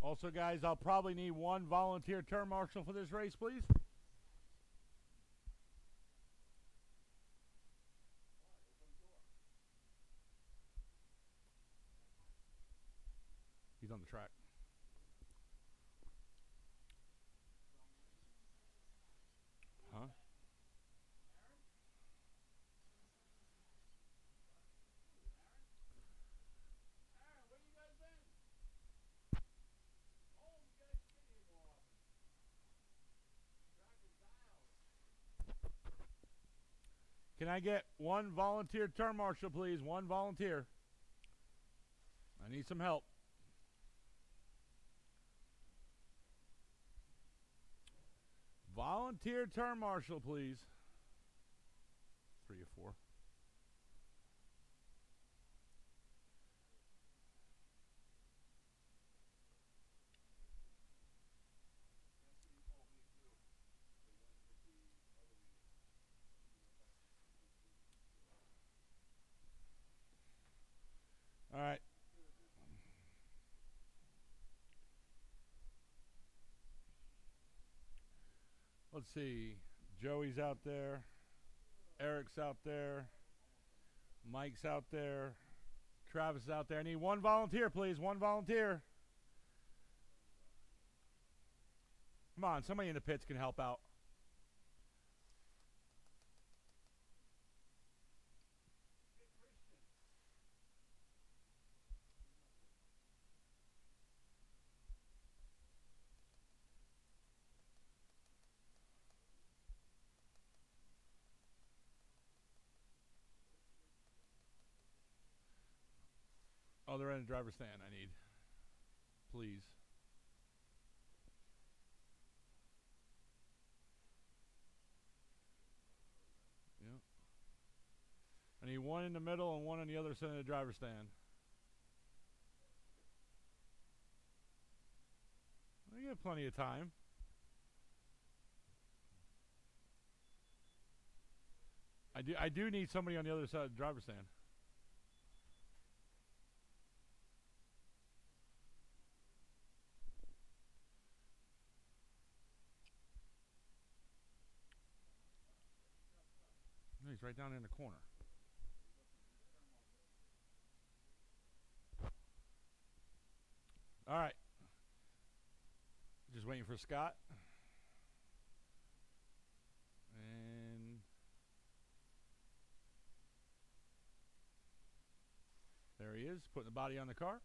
Also, guys, I'll probably need one volunteer turn marshal for this race, please. He's on the track. Huh? Can I get one volunteer turn marshal, please? One volunteer. I need some help. Volunteer turn marshal, please. 3 or 4. All right. Let's see. Joey's out there. Eric's out there. Mike's out there. Travis is out there. I need one volunteer, please. One volunteer. Come on, somebody in the pits can help out. Other end of driver's stand, I need. Please. Yep. I need one in the middle and one on the other side of the driver's stand. We got plenty of time. I do need somebody on the other side of the driver's stand. He's right down in the corner. All right. Just waiting for Scott. And there he is, putting the body on the car.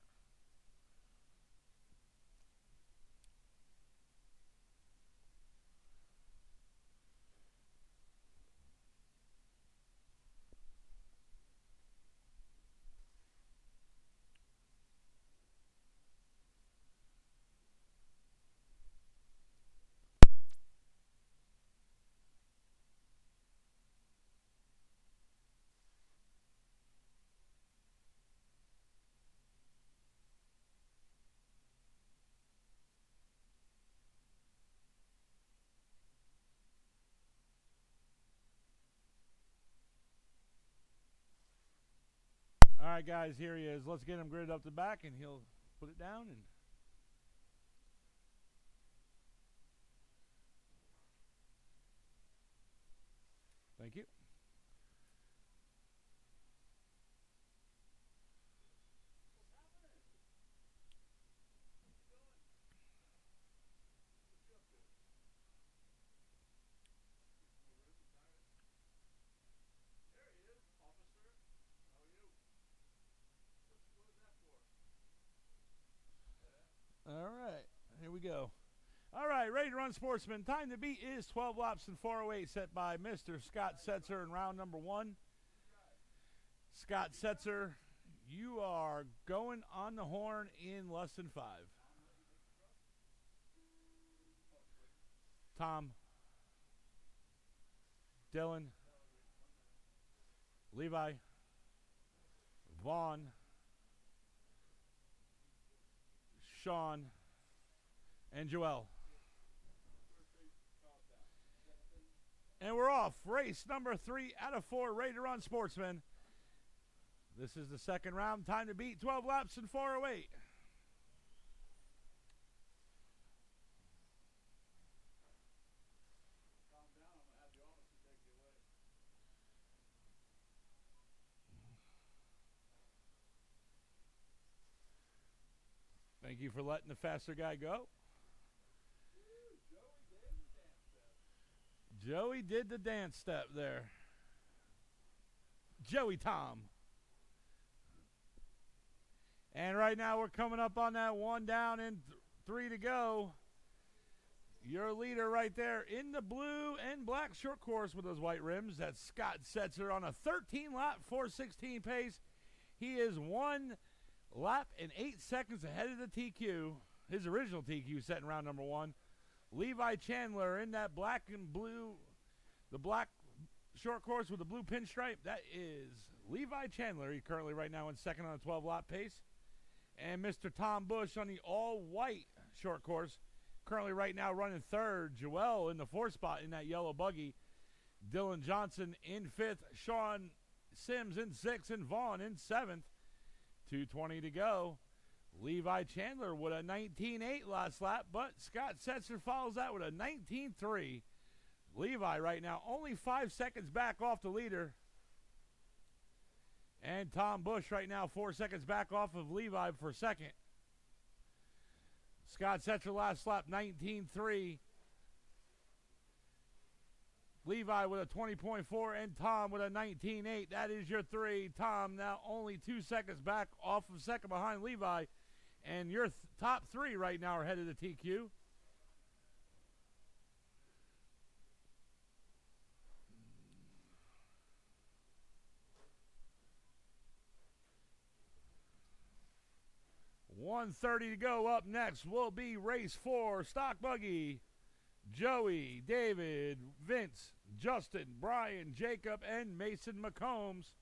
All right, guys, here he is. Let's get him gridded up the back, and he'll put it down. And thank you. All right, here we go. All right, ready to run, sportsman. Time to beat is 12 laps and 408, set by Mr. Scott Setzer in round number 1. Scott Setzer, you are going on the horn in less than 5. Tom, Dylan, Levi, Vaughn, Sean, and Joel. And we're off. Race number 3 out of 4, ready to run, sportsman. This is the second round. Time to beat, 12 laps and 408. Thank you for letting the faster guy go. Joey did the dance step there. Joey Tom. And right now we're coming up on that 1 down and 3 to go. Your leader right there in the blue and black short course with those white rims. That's Scott Setzer on a 13-lap 4:16 pace. He is 1 lap and 8 seconds ahead of the TQ. His original TQ set in round number 1. Levi Chandler in that black and blue, the black short course with the blue pinstripe. That is Levi Chandler. He's currently right now in second on a 12-lap pace. And Mr. Tom Bush on the all-white short course. Currently right now running third. Joel in the 4th spot in that yellow buggy. Dylan Johnson in 5th. Sean Sims in 6th. And Vaughn in 7th. 2:20 to go. Levi Chandler with a 19.8 last lap, but Scott Setzer follows that with a 19.3. Levi right now only 5 seconds back off the leader. And Tom Bush right now 4 seconds back off of Levi for second. Scott Setzer last lap 19.3. Levi with a 20.4 and Tom with a 19.8. That is your 3. Tom now only 2 seconds back off of second behind Levi. And your top 3 right now are headed to TQ. 1:30 to go. Up next will be race 4, Stock Buggy. Joey, David, Vince, Justin, Brian, Jacob, and Mason McCombs.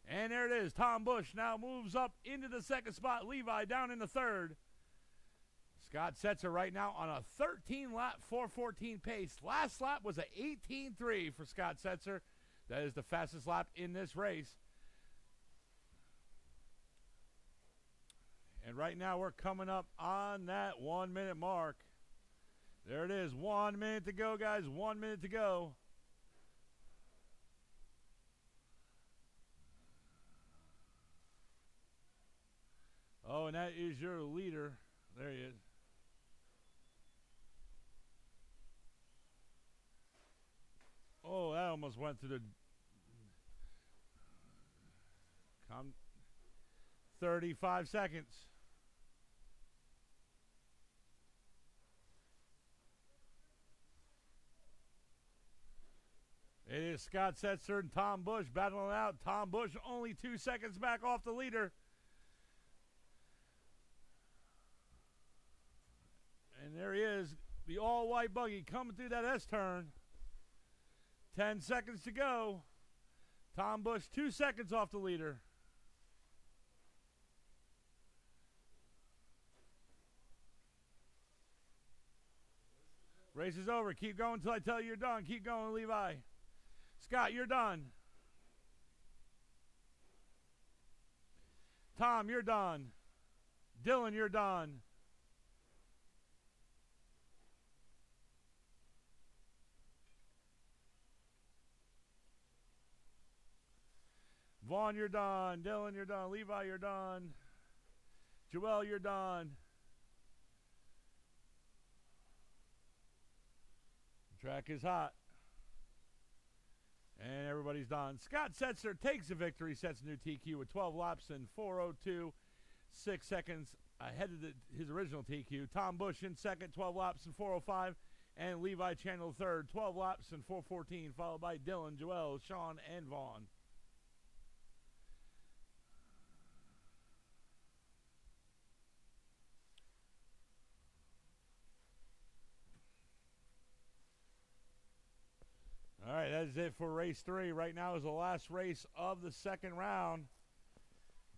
And there it is. Tom Bush now moves up into the second spot. Levi down in the third. Scott Setzer right now on a 13-lap 4:14 pace. Last lap was a 18:3 for Scott Setzer. That is the fastest lap in this race. And right now we're coming up on that 1 minute mark. There it is. 1 minute to go, guys. 1 minute to go. Oh, and that is your leader. There he is. Oh, that almost went through the 35 seconds. It is Scott Setzer and Tom Bush battling out. Tom Bush only 2 seconds back off the leader. And there he is, the all-white buggy coming through that S-turn. 10 seconds to go. Tom Bush 2 seconds off the leader. Race is over. Keep going until I tell you you're done. Keep going, Levi. Scott, you're done. Tom, you're done. Dylan, you're done. Vaughn, you're done. Dylan, you're done. Levi, you're done. Joel, you're done. The track is hot. And everybody's done. Scott Setzer takes the victory, sets a new TQ with 12 laps and 4:02, 6 seconds ahead of his original TQ. Tom Bush in second, 12 laps and 4:05, and Levi Chandler third, 12 laps and 4:14, followed by Dylan, Joel, Sean, and Vaughn. All right, that is it for race 3. Right now is the last race of the second round.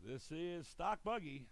This is Stock Buggy.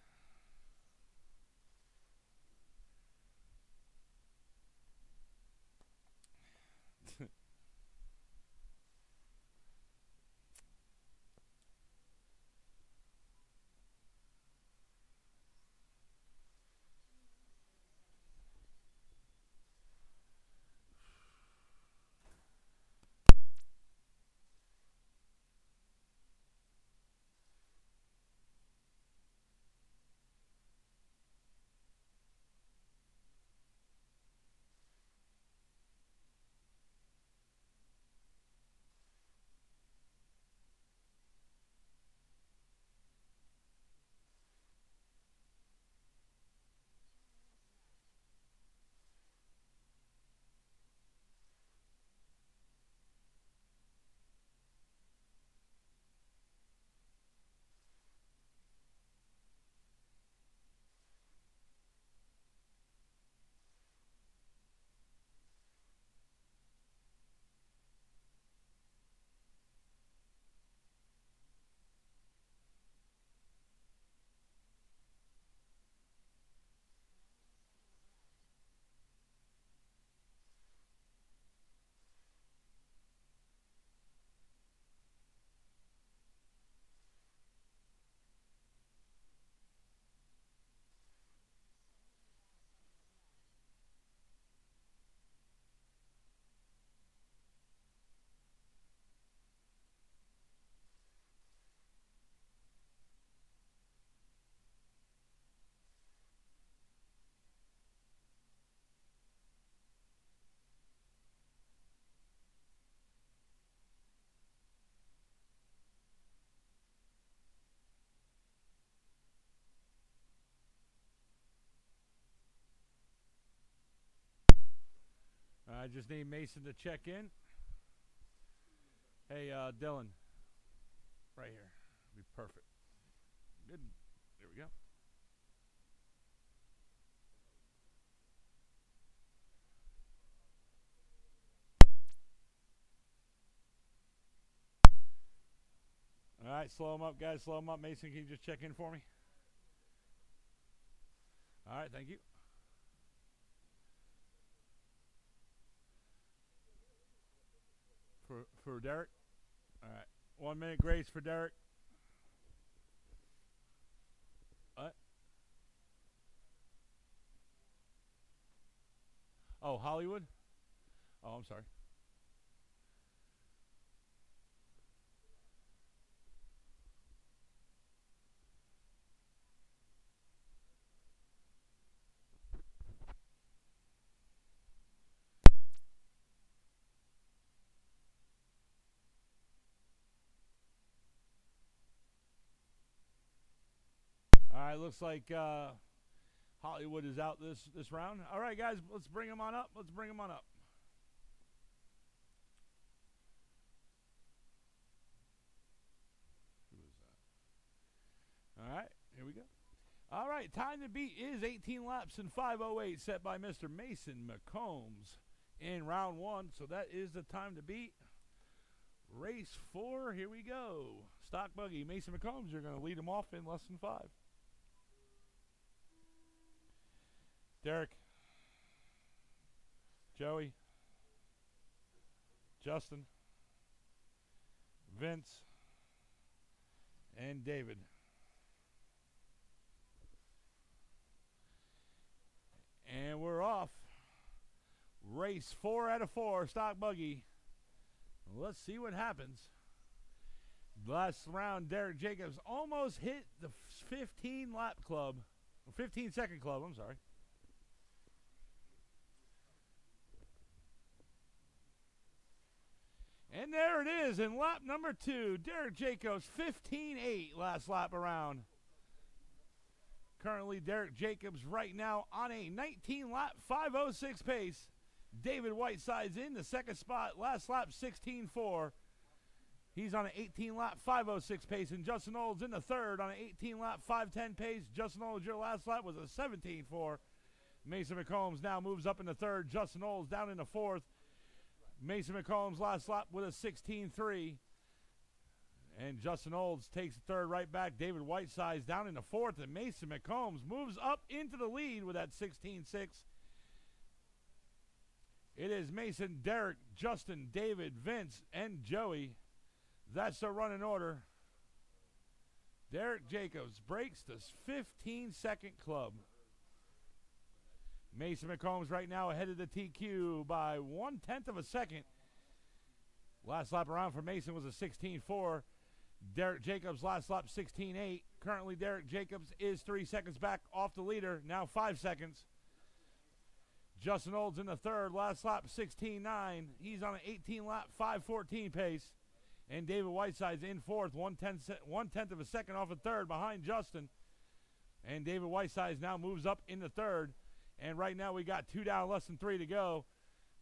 I just need Mason to check in. Hey, Dylan. Right here. Be perfect. Good. There we go. right, slow them up, guys. Slow them up. Mason, can you just check in for me? All right, thank you. For Derek. All right, 1 minute grace for Derek. What? Oh, Hollywood? Oh, I'm sorry. All right, looks like Hollywood is out this round. All right, guys, let's bring them on up. Let's bring them on up. Who is that? All right, here we go. All right, time to beat is 18 laps and 5:08, set by Mr. Mason McCombs in round 1. So that is the time to beat. Race 4, here we go. Stock buggy, Mason McCombs, you're going to lead them off in less than 5. Derek, Joey, Justin, Vince, and David. And we're off. Race 4 out of 4, stock buggy. Let's see what happens. Last round, Derek Jacobs almost hit the 15-lap club. 15-second club, I'm sorry. And there it is in lap number 2. Derek Jacobs, 15.8 last lap around. Currently, Derek Jacobs right now on a 19-lap 5:06 pace. David Whiteside's in the second spot. Last lap, 16.4. He's on an 18-lap 5:06 pace. And Justin Olds in the third on an 18-lap 5:10 pace. Justin Olds, your last lap was a 17.4. Mason McCombs now moves up in the third. Justin Olds down in the fourth. Mason McCombs last lap with a 16.3. And Justin Olds takes the third right back. David Whiteside's down in the fourth. And Mason McCombs moves up into the lead with that 16.6. It is Mason, Derek, Justin, David, Vince, and Joey. That's the running order. Derek Jacobs breaks the 15-second club. Mason McCombs right now ahead of the TQ by 1/10 of a second. Last lap around for Mason was a 16.4. Derek Jacobs last lap 16.8. Currently Derek Jacobs is 3 seconds back off the leader. Now 5 seconds. Justin Olds in the third. Last lap 16.9. He's on an 18-lap 5:14 pace. And David Whiteside's in fourth. 1/10 of a second off of third behind Justin. And David Whiteside now moves up in the third. And right now we got 2 down, less than 3 to go.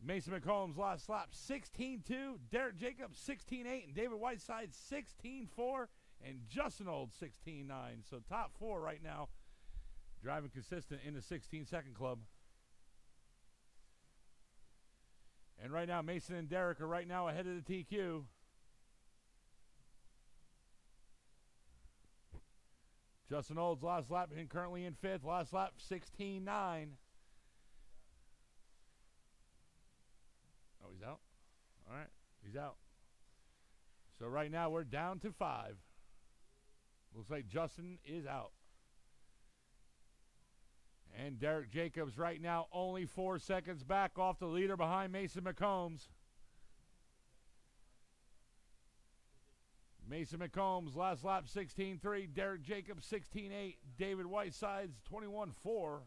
Mason McCombs last lap 16.2. Derek Jacobs 16.8. And David Whiteside 16.4. And Justin Olds 16.9. So top 4 right now driving consistent in the 16-second club. And right now Mason and Derek are right now ahead of the TQ. Justin Olds last lap and currently in fifth. Last lap 16.9. Oh, he's out? All right, he's out. So right now we're down to 5. Looks like Justin is out. And Derek Jacobs right now only 4 seconds back off the leader behind Mason McCombs. Mason McCombs last lap 16.3. Derek Jacobs 16.8. David Whiteside's 21.4.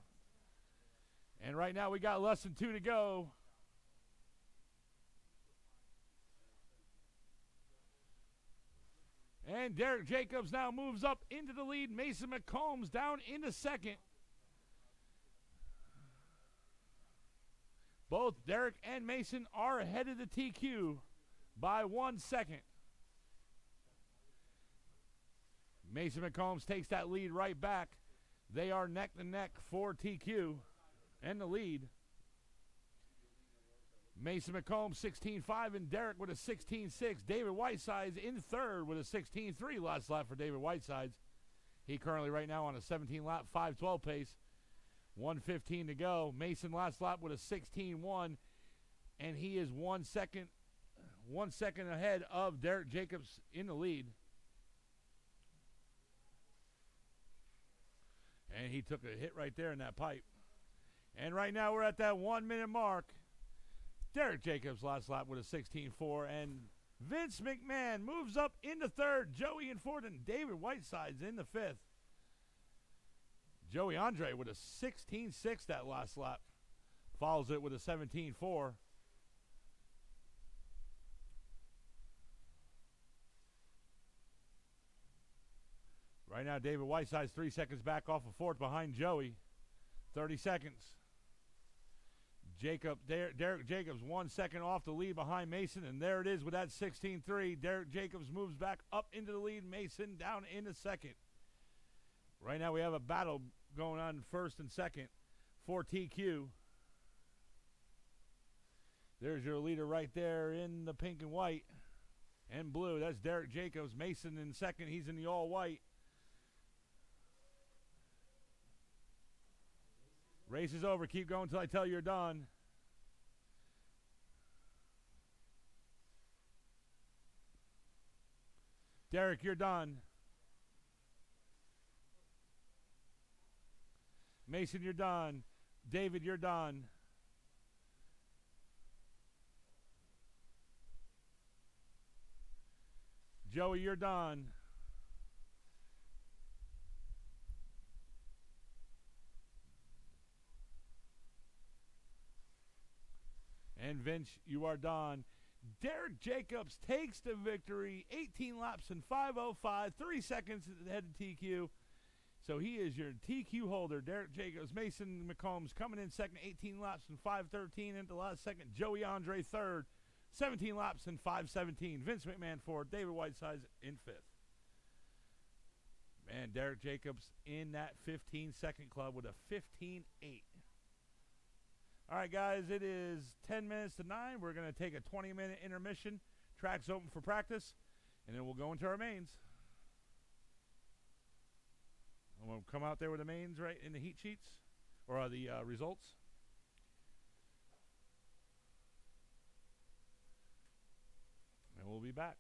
And right now we got less than 2 to go. And Derek Jacobs now moves up into the lead. Mason McCombs down into second. Both Derek and Mason are ahead of the TQ by 1 second. Mason McCombs takes that lead right back. They are neck to neck for TQ and the lead. Mason McComb 16.5 and Derek with a 16.6. David Whitesides in third with a 16.3 last lap for David Whitesides. He currently right now on a 17 lap 5:12 pace. 1:15 to go. Mason last lap with a 16.1, and he is 1 second ahead of Derek Jacobs in the lead. And he took a hit right there in that pipe. And right now we're at that 1 minute mark. Derek Jacobs last lap with a 16.4, and Vince McMahon moves up into third. Joey in fourth, and David Whitesides in the fifth. Joey Andre with a 16.6 that last lap. Follows it with a 17.4. Right now, David Whiteside's 3 seconds back off of fourth behind Joey. 30 seconds. Derek Jacobs 1 second off the lead behind Mason, and there it is with that 16.3. Derek Jacobs moves back up into the lead. Mason down into second. Right now we have a battle going on first and second for TQ. There's your leader right there in the pink and white and blue. That's Derek Jacobs. Mason in second. He's in the all white. Race is over. Keep going until I tell you you're done. Derek, you're done. Mason, you're done. David, you're done. Joey, you're done. And Vince, you are done. Derek Jacobs takes the victory. 18 laps in 5:05. 3 seconds ahead of TQ. So he is your TQ holder. Derek Jacobs. Mason McCombs coming in second. 18 laps in 5:13. Into the last second. Joey Andre third. 17 laps in 5:17. Vince McMahon fourth. David Whitesides in fifth. Man, Derek Jacobs in that 15-second club with a 15.8. All right, guys, it is 10 minutes to 9. We're going to take a 20-minute intermission. Track's open for practice, and then we'll go into our mains. I'm going to come out there with the mains right in the heat sheets, or the results. And we'll be back.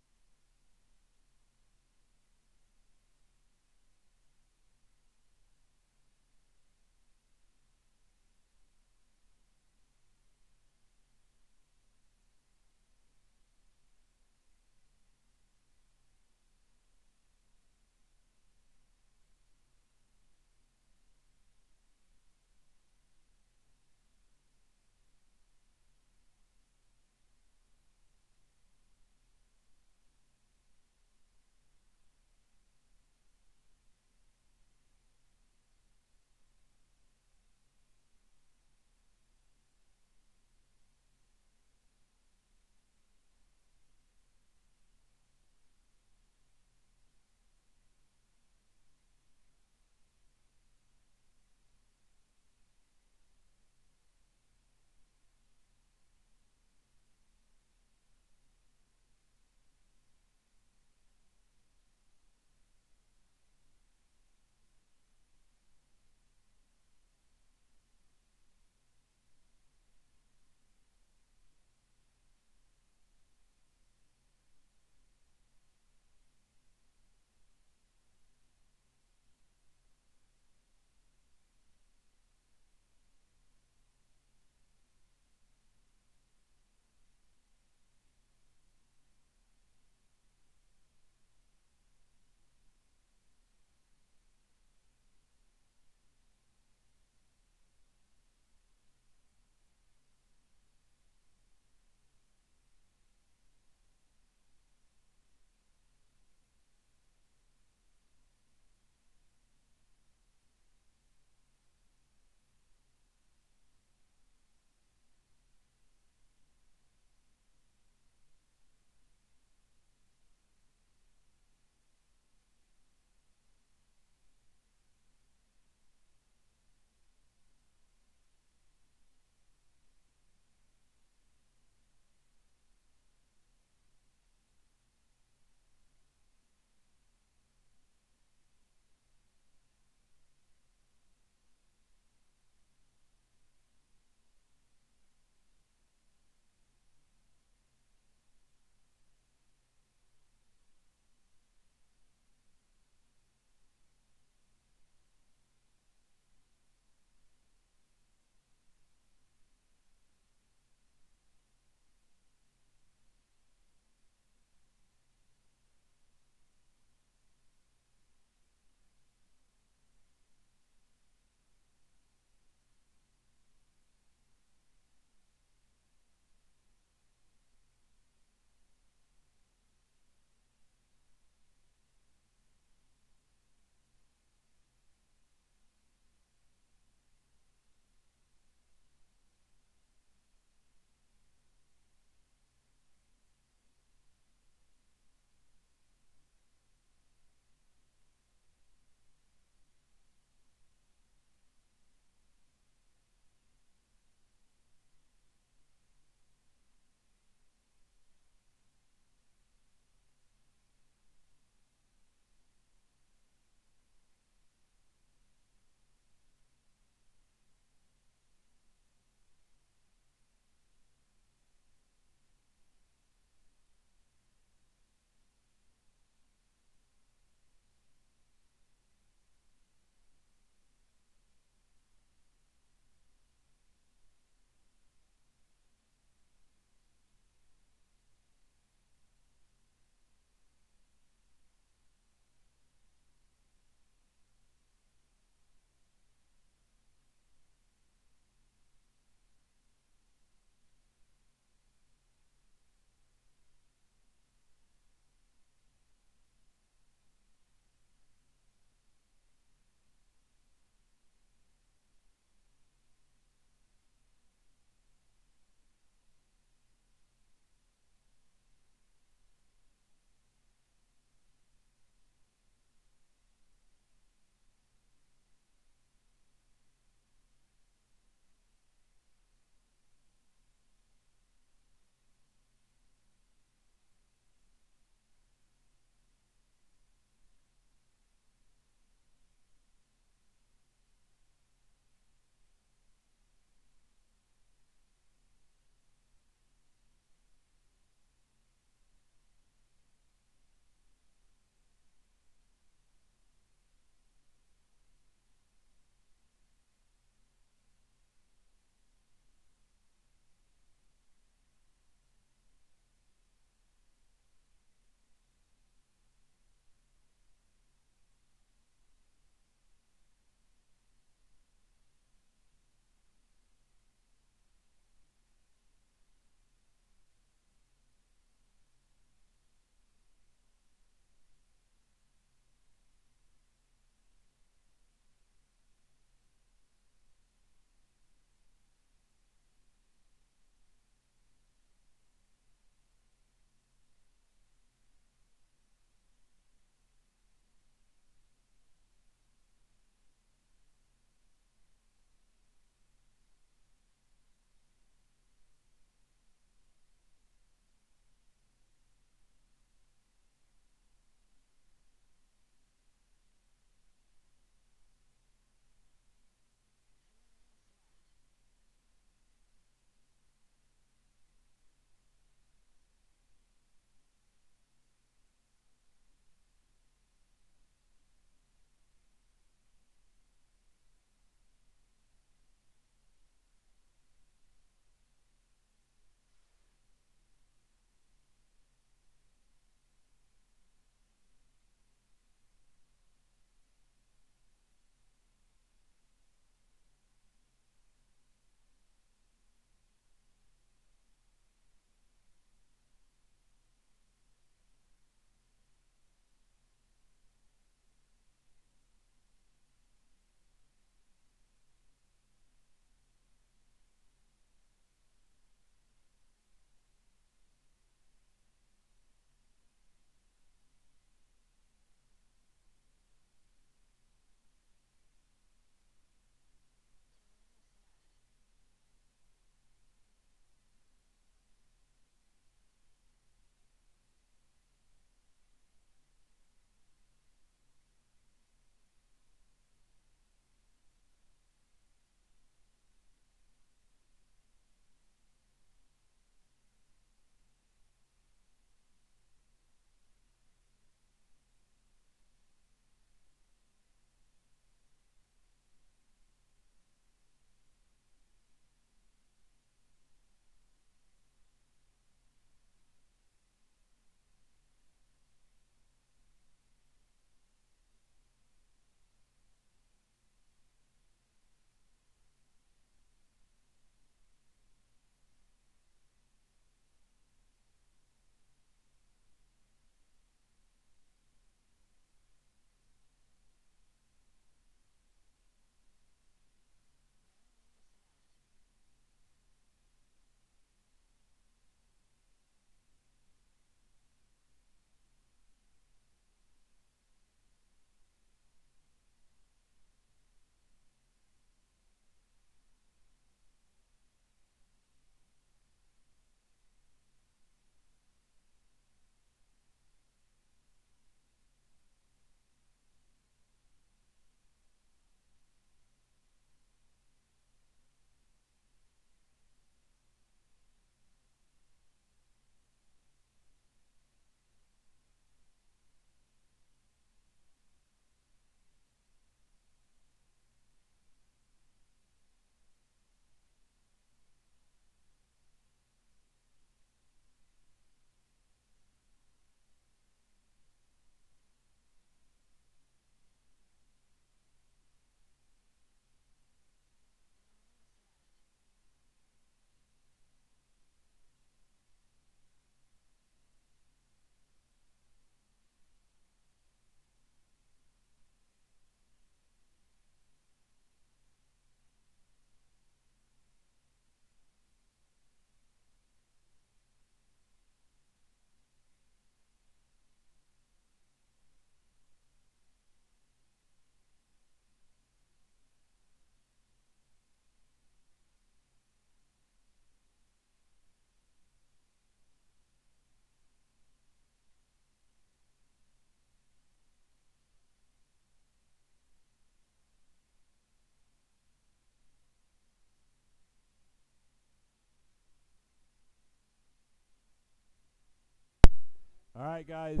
All right, guys.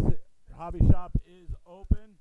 Hobby shop is open.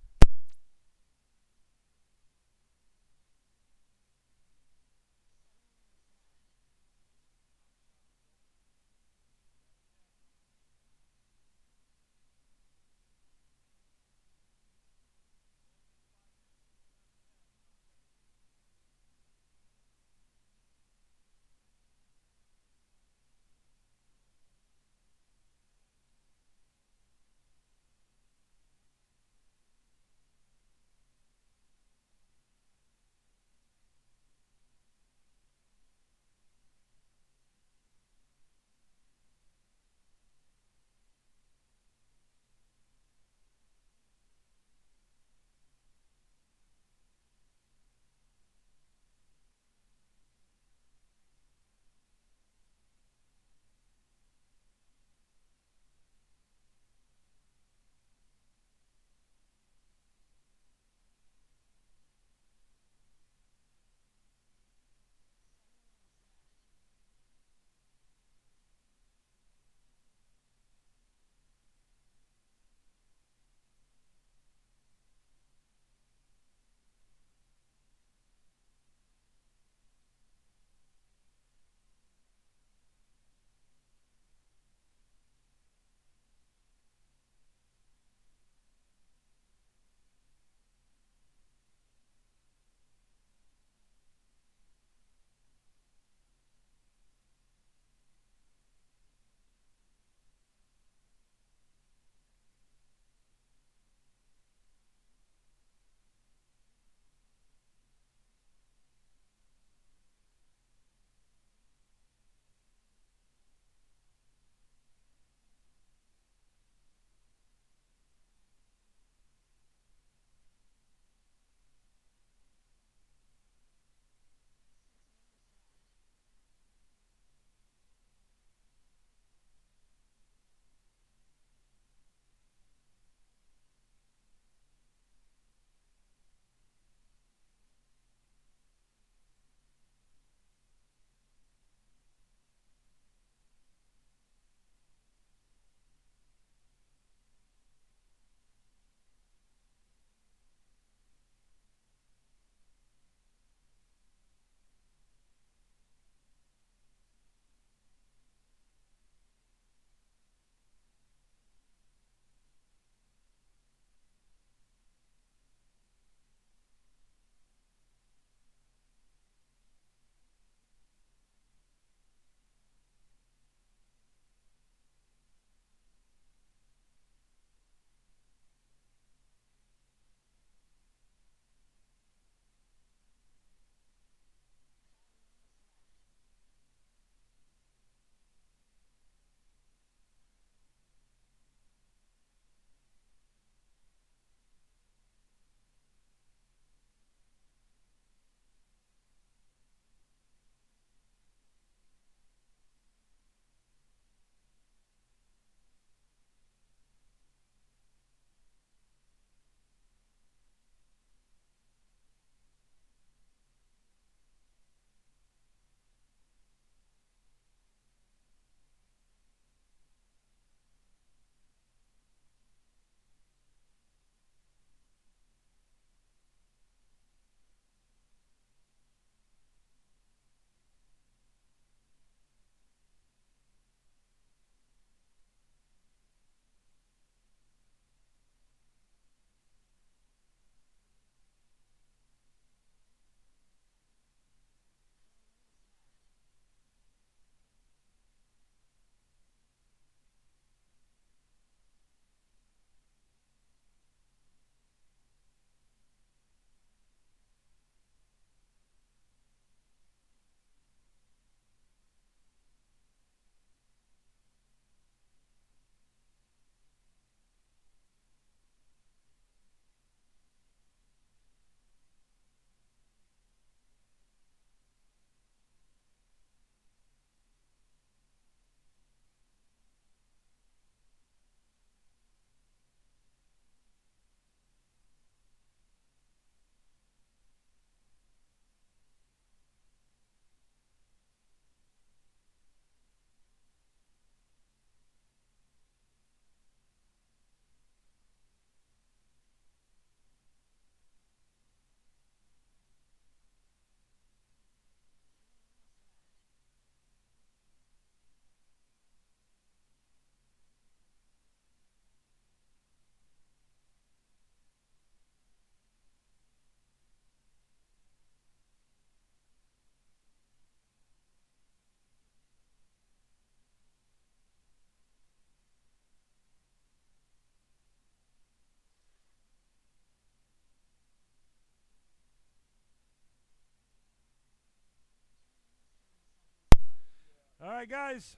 right, guys.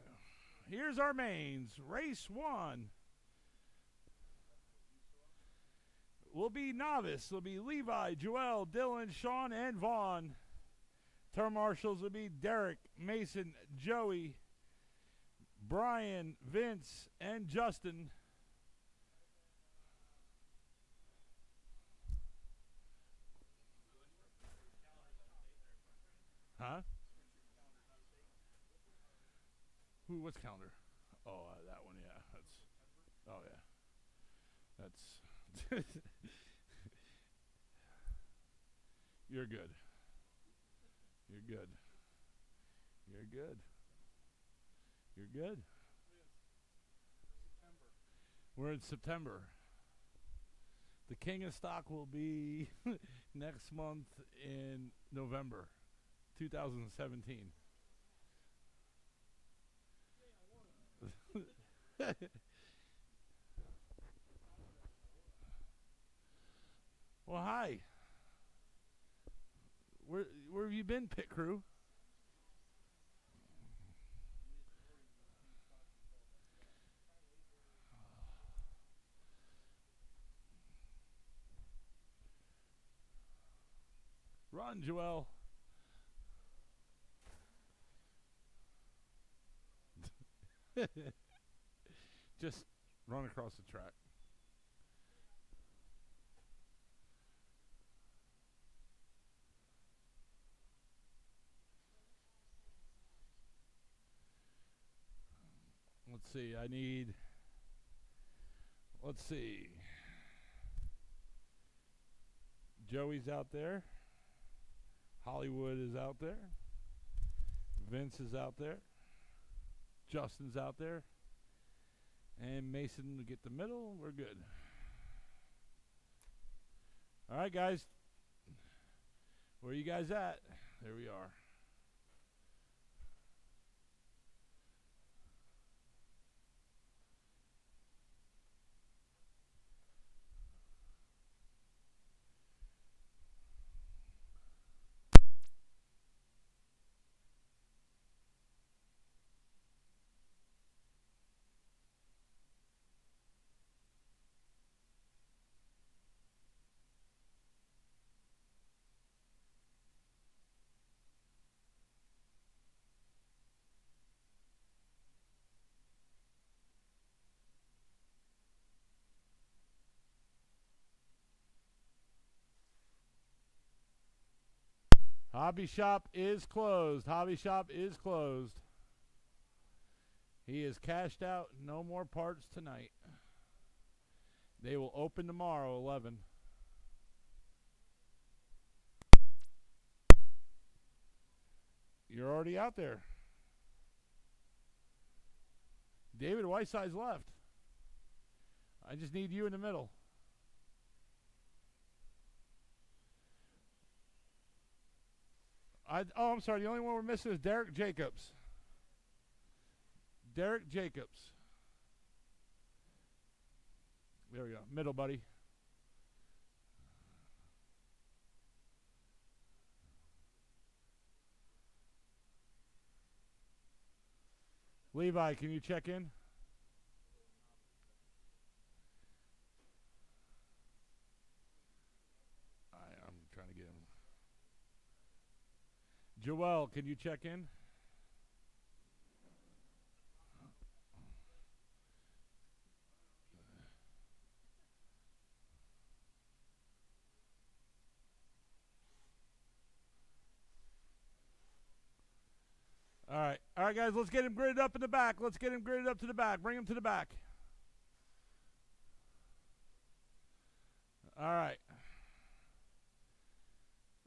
Here's our mains. Race 1 will be novice. Will be Levi, Joel, Dylan, Sean, and Vaughn. Turn marshals will be Derek, Mason, Joey, Brian, Vince, and Justin. Huh? Who? What's calendar? Oh, that one. Yeah, that's. Oh yeah, that's. You're good. You're good. You're good. You're good. We're in September. The King of Stock will be next month in November 2017. Well, hi. Where have you been, pit crew? Run, Joel. Just run across the track. Let's see. Let's see. Joey's out there. Hollywood is out there. Vince is out there. Justin's out there. And Mason to get the middle. We're good. All right, guys. Where are you guys at? There we are. Hobby shop is closed. Hobby shop is closed. He is cashed out. No more parts tonight. They will open tomorrow, 11. You're already out there. David Whiteside's left. I just need you in the middle. I'm sorry. The only one we're missing is Derek Jacobs. Derek Jacobs. There we go. Middle, buddy. Levi, can you check in? I'm trying to get him. Joel, can you check in? All right, guys, let's get him gridded up in the back. Let's get him gridded up to the back. Bring him to the back. All right.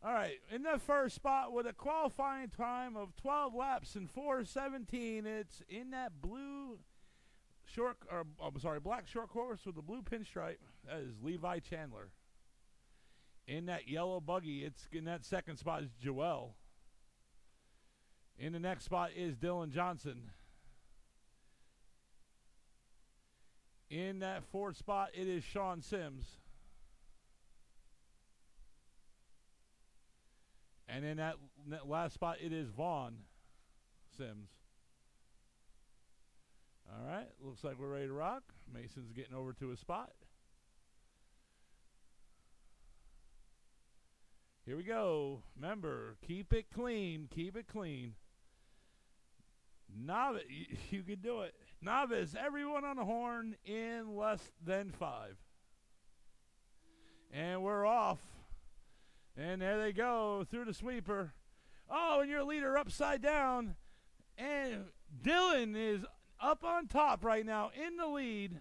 All right, in the first spot with a qualifying time of 12 laps and 4:17, it's in that black short course with the blue pinstripe. That is Levi Chandler. In that yellow buggy, it's in that second spot is Joel. In the next spot is Dylan Johnson. In that fourth spot, it is Sean Sims. And in that last spot, it is Vaughn Sims. All right, looks like we're ready to rock. Mason's getting over to his spot. Here we go. Remember, keep it clean. Keep it clean. Novice, you can do it. Novice, everyone on the horn in less than 5. And we're off. And there they go through the sweeper. Oh, and your leader upside down. And Dylan is up on top right now in the lead.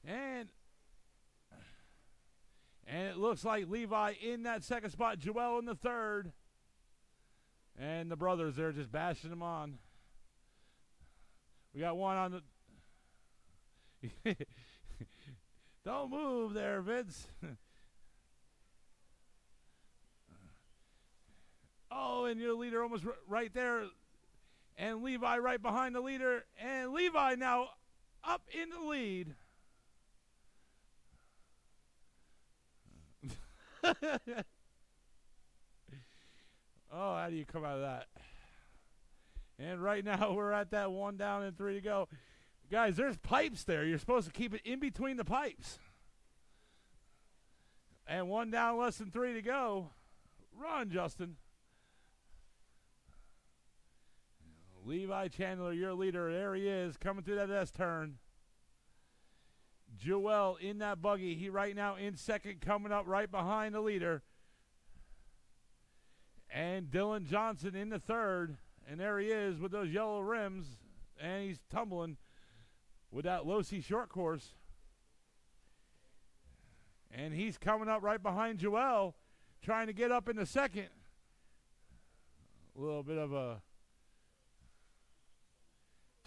And it looks like Levi in that second spot. Joel in the third. And the brothers, they're just bashing them on. We got one on the... Don't move there, Vince. Oh, and your leader almost right there. And Levi right behind the leader. And Levi now up in the lead. Oh, how do you come out of that? And right now we're at that 1 down and 3 to go. Guys, there's pipes there. You're supposed to keep it in between the pipes. And 1 down, less than 3 to go. Run, Justin. Levi Chandler, your leader. There he is, coming through that S turn. Joel in that buggy. He right now in second, coming up right behind the leader. And Dylan Johnson in the third. And there he is with those yellow rims. And he's tumbling with that low-C short course. And he's coming up right behind Joel, trying to get up in the second. A little bit of a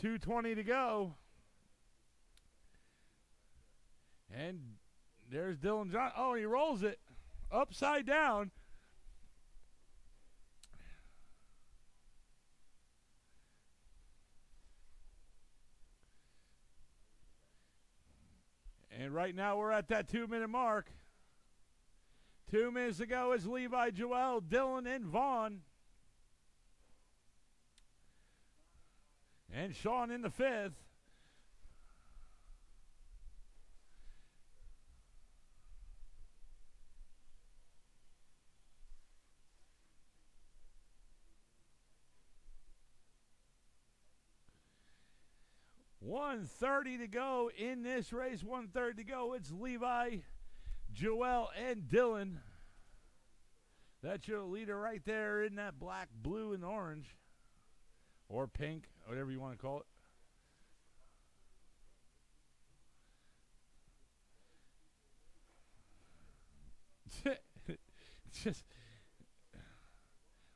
2:20 to go. And there's Dylan Johnson. Oh, he rolls it upside down. And right now we're at that 2-minute mark. 2 minutes to go is Levi, Joel, Dylan, and Vaughn. And Sean in the 5th. $1:30 to go in this race. $1:30 to go. It's Levi, Joel, and Dylan. That's your leader right there in that black, blue, and orange. Or pink, whatever you want to call it. Just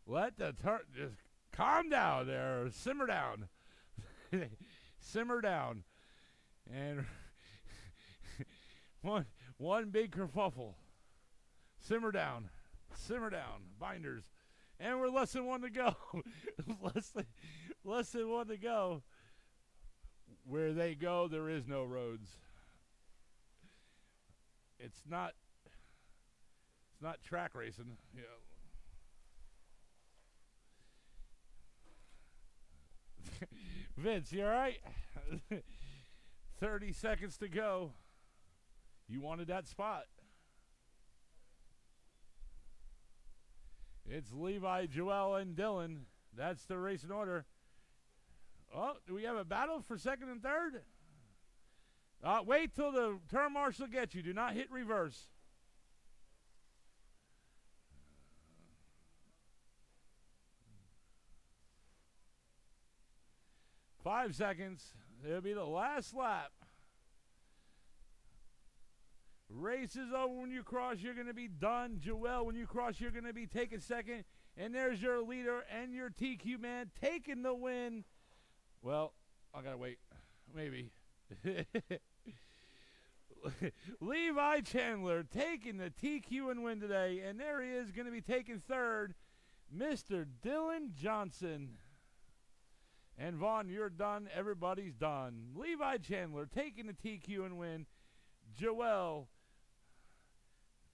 let the just calm down there. Simmer down. Simmer down. And one big kerfuffle. Simmer down. Simmer down. Binders. And we're less than 1 to go. less than 1 to go. Where they go, there is no roads. It's not track racing. Yeah. Vince, you all right? 30 seconds to go. You wanted that spot. It's Levi, Joel, and Dylan. That's the racing order. Oh, do we have a battle for second and third? Wait till the turn marshal gets you. Do not hit reverse. Five seconds. It'll be the last lap. Race is over. When you cross, you're going to be done. Joel, when you cross, you're going to be taking second. And there's your leader and your TQ man taking the win. Well, I got to wait. Maybe. Levi Chandler taking the TQ and win today. And there he is, going to be taking third. Mr. Dylan Johnson. And Vaughn, you're done. Everybody's done. Levi Chandler taking the TQ and win. Joel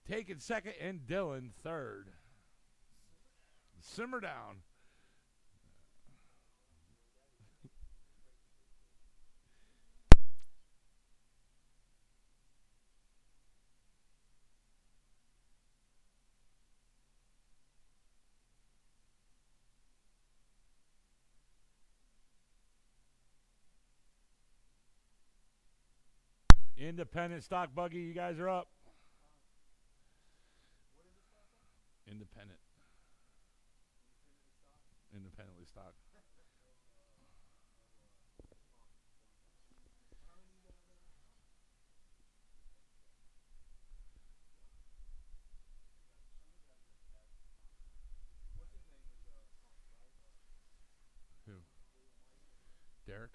taking second, and Dylan third. Simmer down. Independent stock buggy, you guys are up. Independent. Independently stocked. Who? Derek?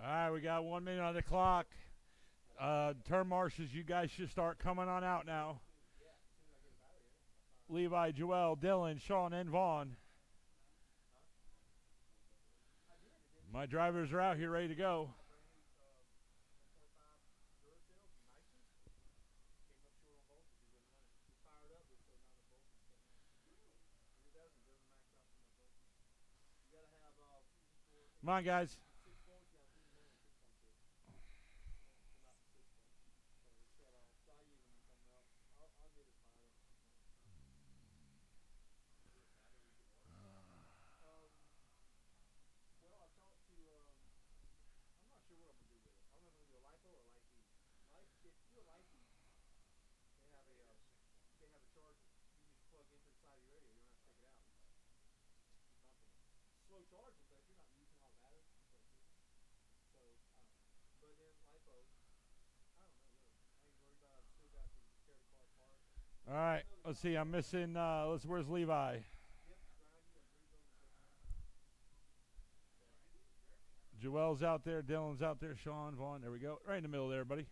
All right, we got 1 minute on the clock. Term marshals, you guys should start coming on out now. Levi, Joel, Dylan, Sean, and Vaughn. My drivers are out here ready to go. Come on, guys. All right, let's see. I'm missing. Where's Levi? Joel's out there. Dylan's out there. Sean, Vaughn. There we go. Right in the middle there, buddy.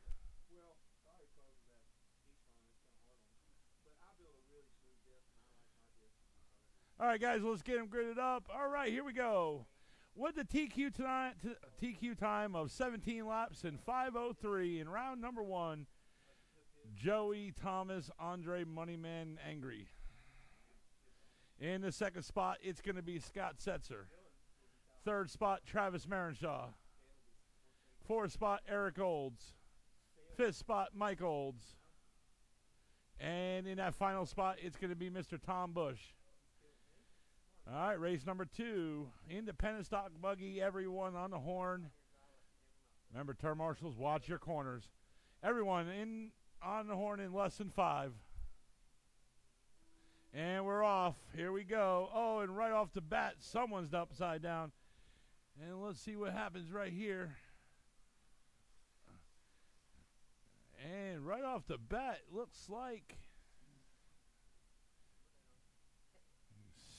All right, guys, let's get them gridded up. All right, here we go. With the TQ time of 17 laps and 5:03 in round number 1, Joey, Thomas, Andre, Moneyman, Angry. In the second spot, it's going to be Scott Setzer. Third spot, Travis Marenshaw. Fourth spot, Eric Olds. Fifth spot, Mike Olds. And in that final spot, it's going to be Mr. Tom Bush. All right, race number 2. Independent stock buggy, everyone on the horn. Remember, turn marshals, watch your corners. Everyone on the horn in less than 5. And we're off. Here we go. Oh, and right off the bat, someone's upside down. And let's see what happens right here. And right off the bat, looks like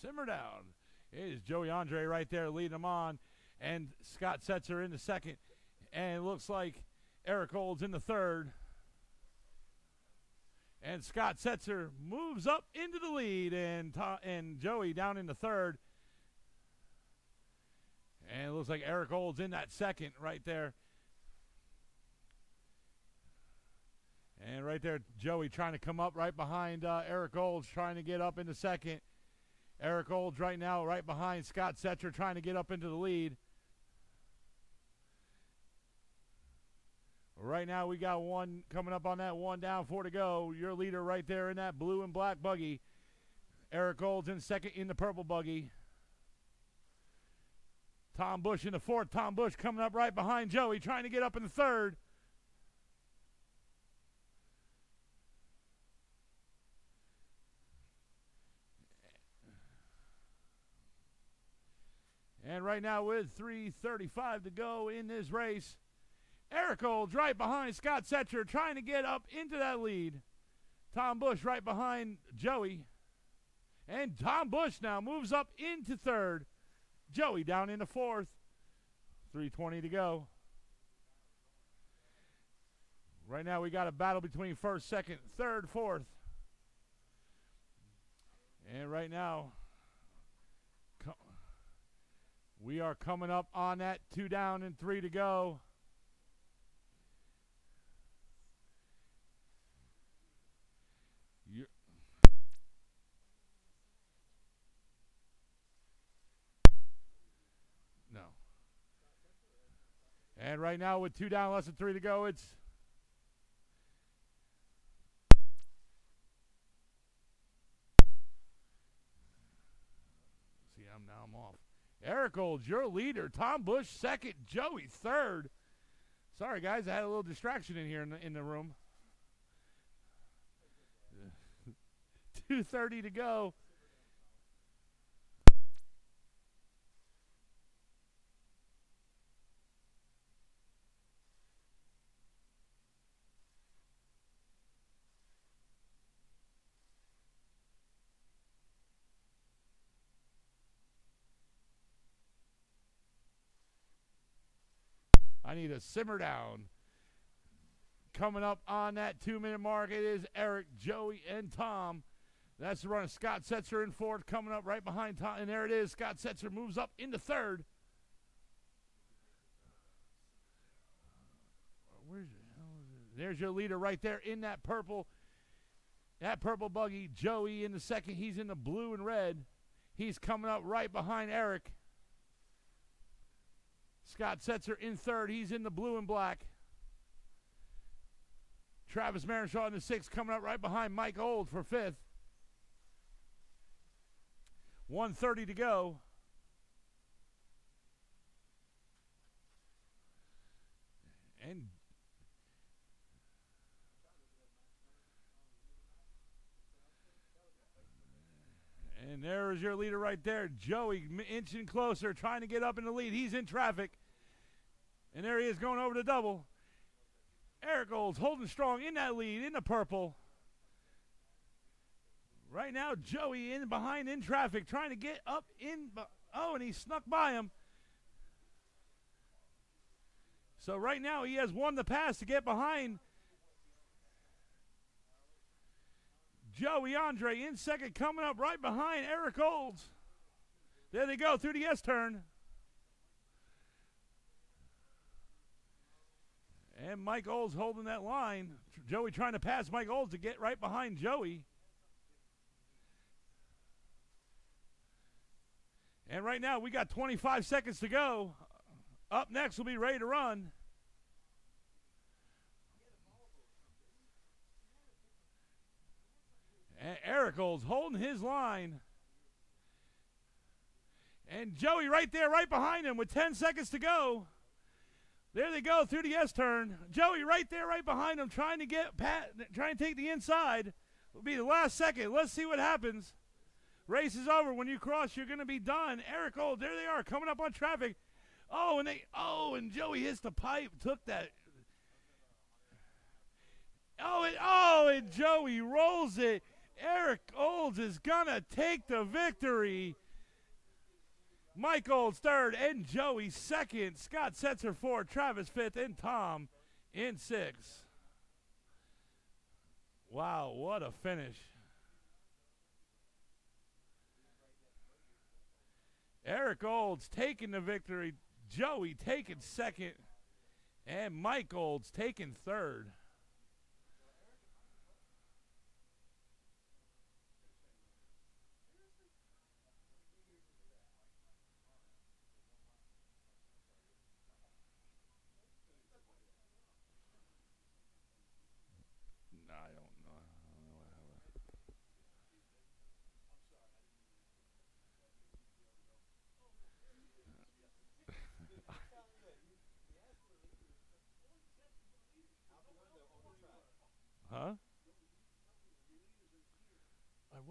simmer down. It is Joey Andre right there leading them on. And Scott Setzer in the second. And it looks like Eric Olds in the third. And Scott Setzer moves up into the lead. And Joey down in the third. And it looks like Eric Olds in that second right there. And right there, Joey trying to come up right behind Eric Olds, trying to get up into second. Eric Olds right now right behind Scott Setzer, trying to get up into the lead. Right now we got one coming up on that, 1 down, 4 to go. Your leader right there in that blue and black buggy. Eric Olds in second in the purple buggy. Tom Bush in the fourth. Tom Bush coming up right behind Joey, trying to get up in the third. And right now with 3:35 to go in this race, Eric Olds right behind Scott Setzer, trying to get up into that lead. Tom Bush right behind Joey. And Tom Bush now moves up into third. Joey down into fourth. 3:20 to go. Right now we got a battle between first, second, third, fourth. And right now we are coming up on that 2 down and 3 to go. No. And right now with 2 down, less than 3 to go, it's I'm off. Eric Olds, your leader. Tom Bush second. Joey third. Sorry, guys, I had a little distraction in here in the room. 2:30 to go. I need a simmer down. Coming up on that 2-minute mark, it is Eric, Joey, and Tom. That's the run of Scott Setzer in fourth, coming up right behind Tom. And there it is. Scott Setzer moves up into third. There's your leader right there in that purple buggy. Joey in the second. He's in the blue and red. He's coming up right behind Eric. Scott Setzer in third. He's in the blue and black. Travis Marinshaw in the sixth, coming up right behind Mike Olds for fifth. 1:30 to go. And there's your leader right there. Joey inching closer, trying to get up in the lead. He's in traffic. And there he is going over the double. Eric Olds holding strong in that lead, in the purple. Right now, Joey in behind in traffic, trying to get up in. Oh, and he snuck by him. So right now, he has won the pass to get behind Joey Andre in second, coming up right behind Eric Olds. There they go through the S-turn. And Mike Olds holding that line. Joey trying to pass Mike Olds to get right behind Joey. And right now we got 25 seconds to go. Up next will be Ready to Run. And Eric Olds holding his line. And Joey right there, right behind him with 10 seconds to go. There they go through the S-turn. Joey right there, right behind him, trying to take the inside. Will be the last second. Let's see what happens. Race is over. When you cross, you're going to be done. Eric Olds, there they are, coming up on traffic. And Joey hits the pipe, took that. And Joey rolls it. Eric Olds is going to take the victory. Mike Olds third and Joey second. Scott Setzer fourth, Travis fifth, and Tom in sixth. Wow, what a finish. Eric Olds taking the victory. Joey taking second. And Mike Olds taking third.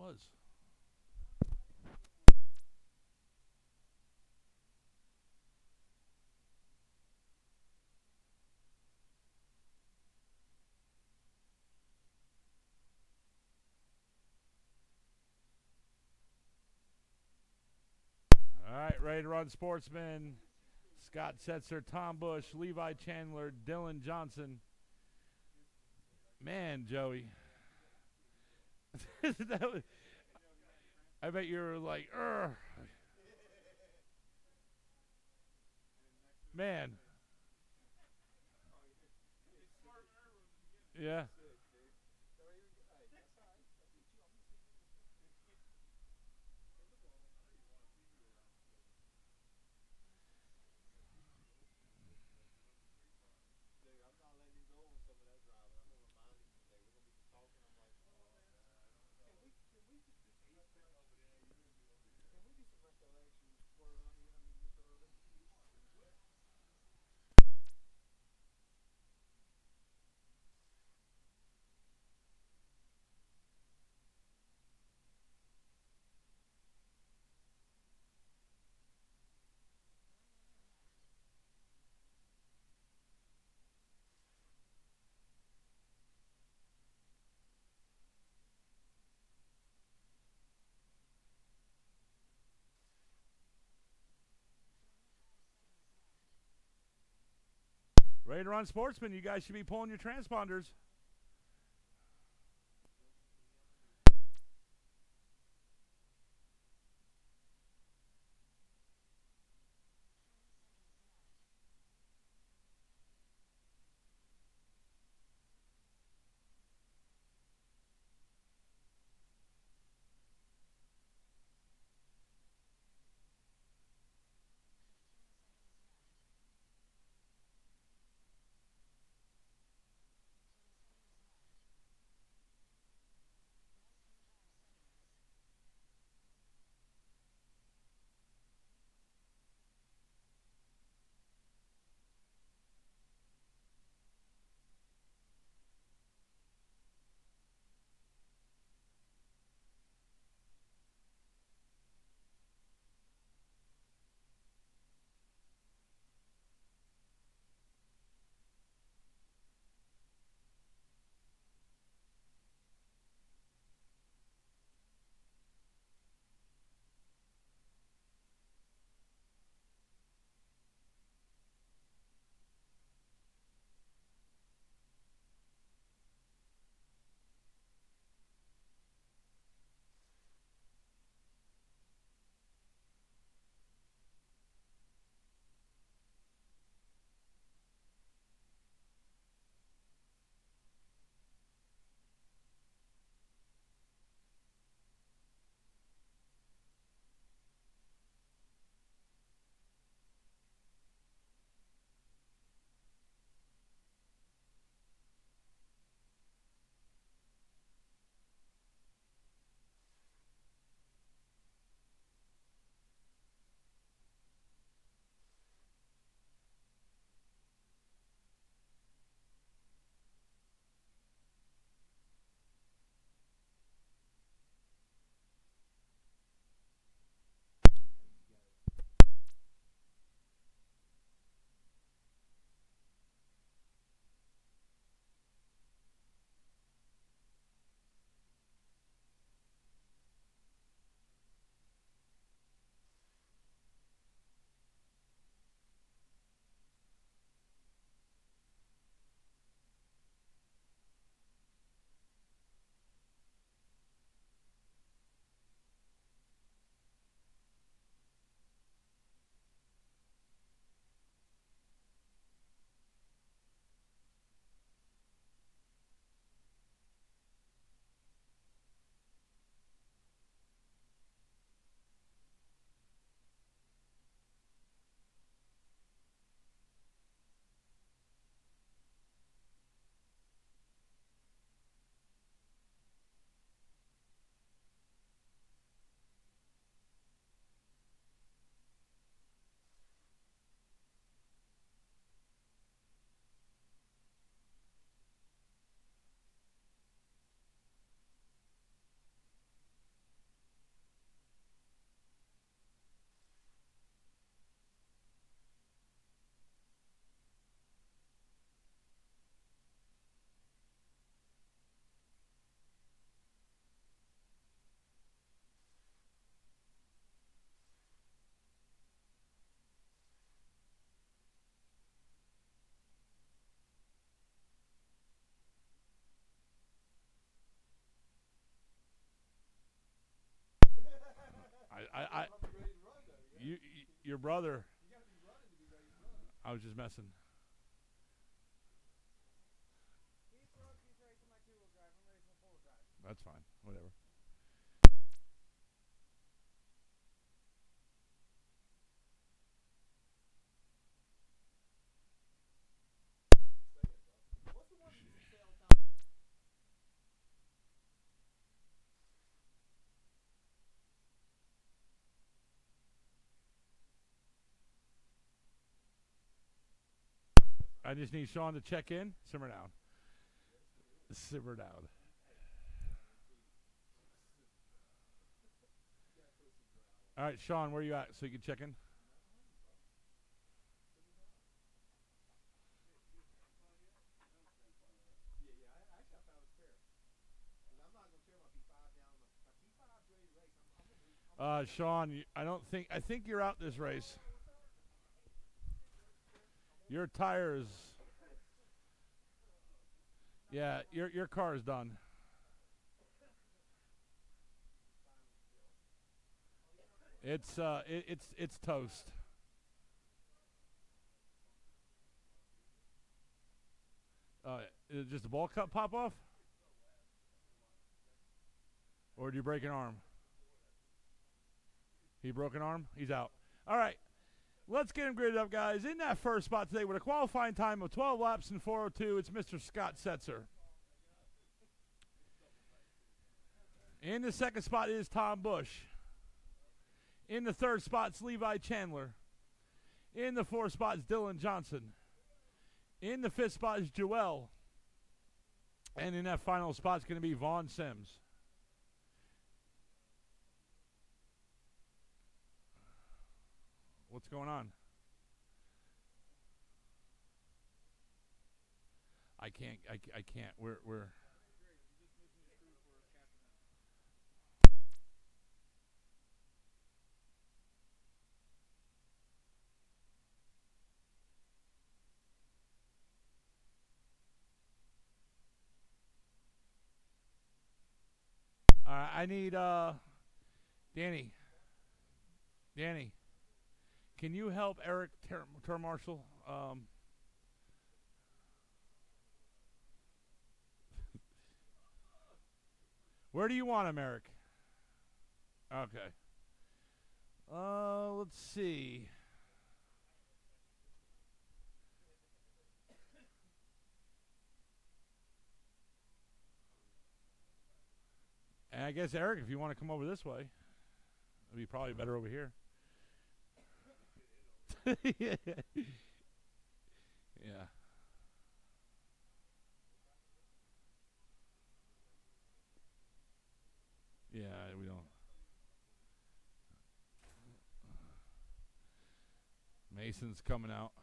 was. All right, ready to run, sportsman. Scott Setzer, Tom Bush, Levi Chandler, Dylan Johnson. Man, Joey. That was, I bet you were like, man. Yeah. Ready to run, sportsman. You guys should be pulling your transponders. your brother. I was just messing. That's fine. Whatever. I just need Sean to check in. Simmer down. Simmer down. All right, Sean, where you at so you can check in? Sean, I think you're out this race. Your tires. Yeah, your car is done. It's toast. Did just the ball cup pop off? Or did you break an arm? He broke an arm? He's out. All right. Let's get him graded up, guys. In that first spot today with a qualifying time of 12 laps and 4:02, it's Mr. Scott Setzer. In the second spot is Tom Bush. In the third spot is Levi Chandler. In the fourth spot is Dylan Johnson. In the fifth spot is Joel. And in that final spot is going to be Vaughn Sims. What's going on? I can't. We're I need Danny. Danny, can you help Eric Termarshall? Where do you want him, Eric? Okay. Let's see. And I guess, Eric, if you want to come over this way, it'd be probably better over here. Yeah. Yeah. Yeah, we don't. Mason's coming out.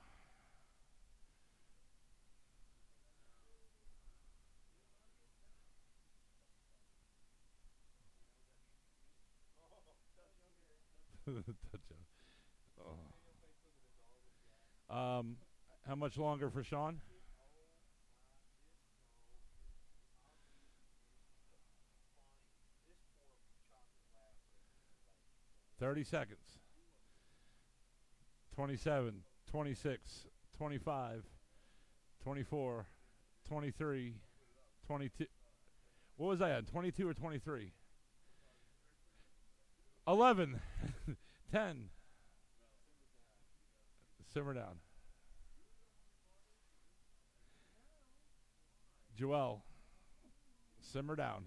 How much longer for Sean? 30 seconds. 27, 26, 25, 24, 23, 22. What was I at? 22 or 23? 11, 10. Simmer down. Joel, simmer down.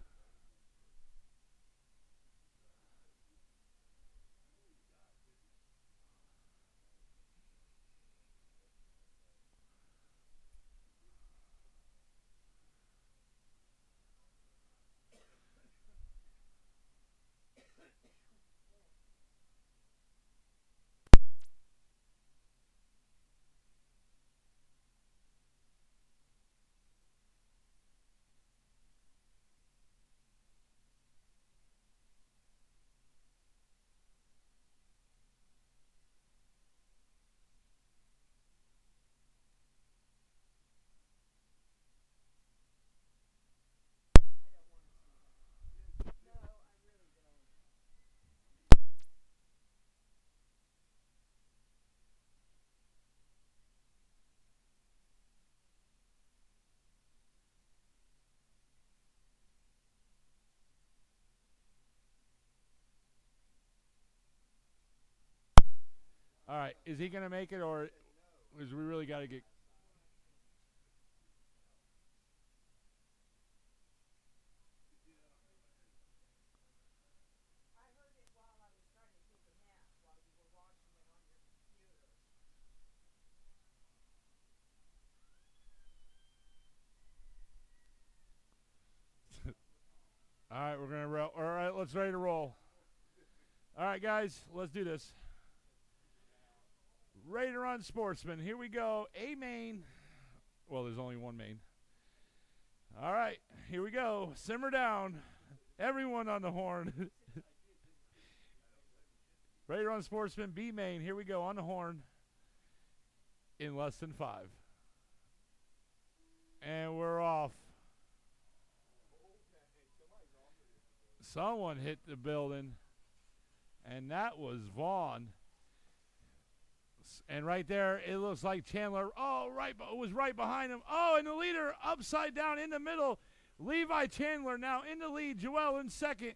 All right, is he going to make it, or is we really got to get... All right, we're going to roll. All right, let's ready to roll. All right, guys, let's do this. Ready to run, sportsman. Here we go. A main. Well, there's only one main. All right, here we go. Simmer down. Everyone on the horn. Ready to run, sportsman. B main. Here we go on the horn. In less than 5. And we're off. Someone hit the building, and that was Vaughn. And right there, it looks like Chandler. Oh, it was right behind him. Oh, and the leader upside down in the middle. Levi Chandler now in the lead. Joel in second.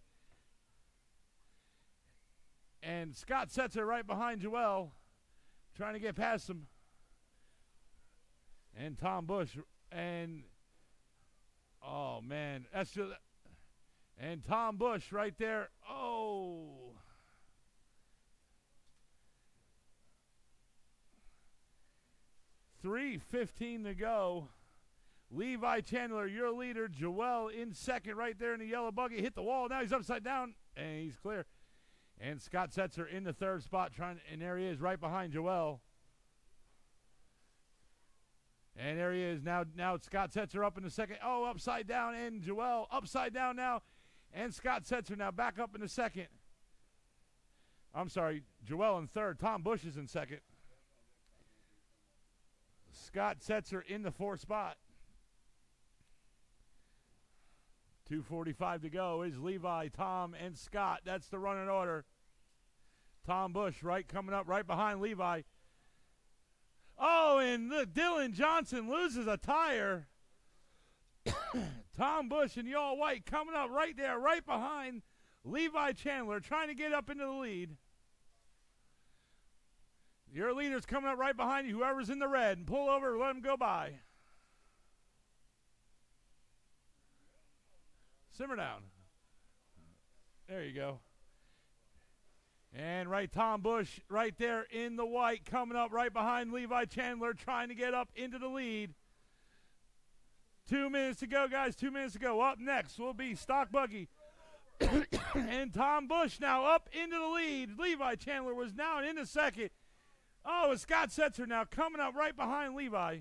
And Scott Setzer right behind Joel, trying to get past him. And Tom Bush. And, oh, man, that's just... And Tom Bush right there. Oh. 3:15 to go. Levi Chandler, your leader. Joel in second right there in the yellow buggy. Hit the wall. Now he's upside down, and he's clear. And Scott Setzer in the third spot, and there he is right behind Joel. And there he is. Now Scott Setzer up in the second. Oh, upside down, and Joel upside down now. And Scott Setzer now back up in the second. I'm sorry, Joel in third. Tom Bush is in second. Scott Setzer in the fourth spot. 2:45 to go is Levi, Tom, and Scott. That's the running order. Tom Bush coming up right behind Levi. Oh, and look, Dylan Johnson loses a tire. Tom Bush in the all-white coming up right there, right behind Levi Chandler, trying to get up into the lead. Your leader's coming up right behind you, whoever's in the red. And pull over, let him go by. Simmer down. There you go. And Tom Bush right there in the white, coming up right behind Levi Chandler, trying to get up into the lead. 2 minutes to go, guys. 2 minutes to go. Up next will be Stock Buggy. And Tom Bush now up into the lead. Levi Chandler was now in the second. Oh, and Scott Setzer now coming up right behind Levi.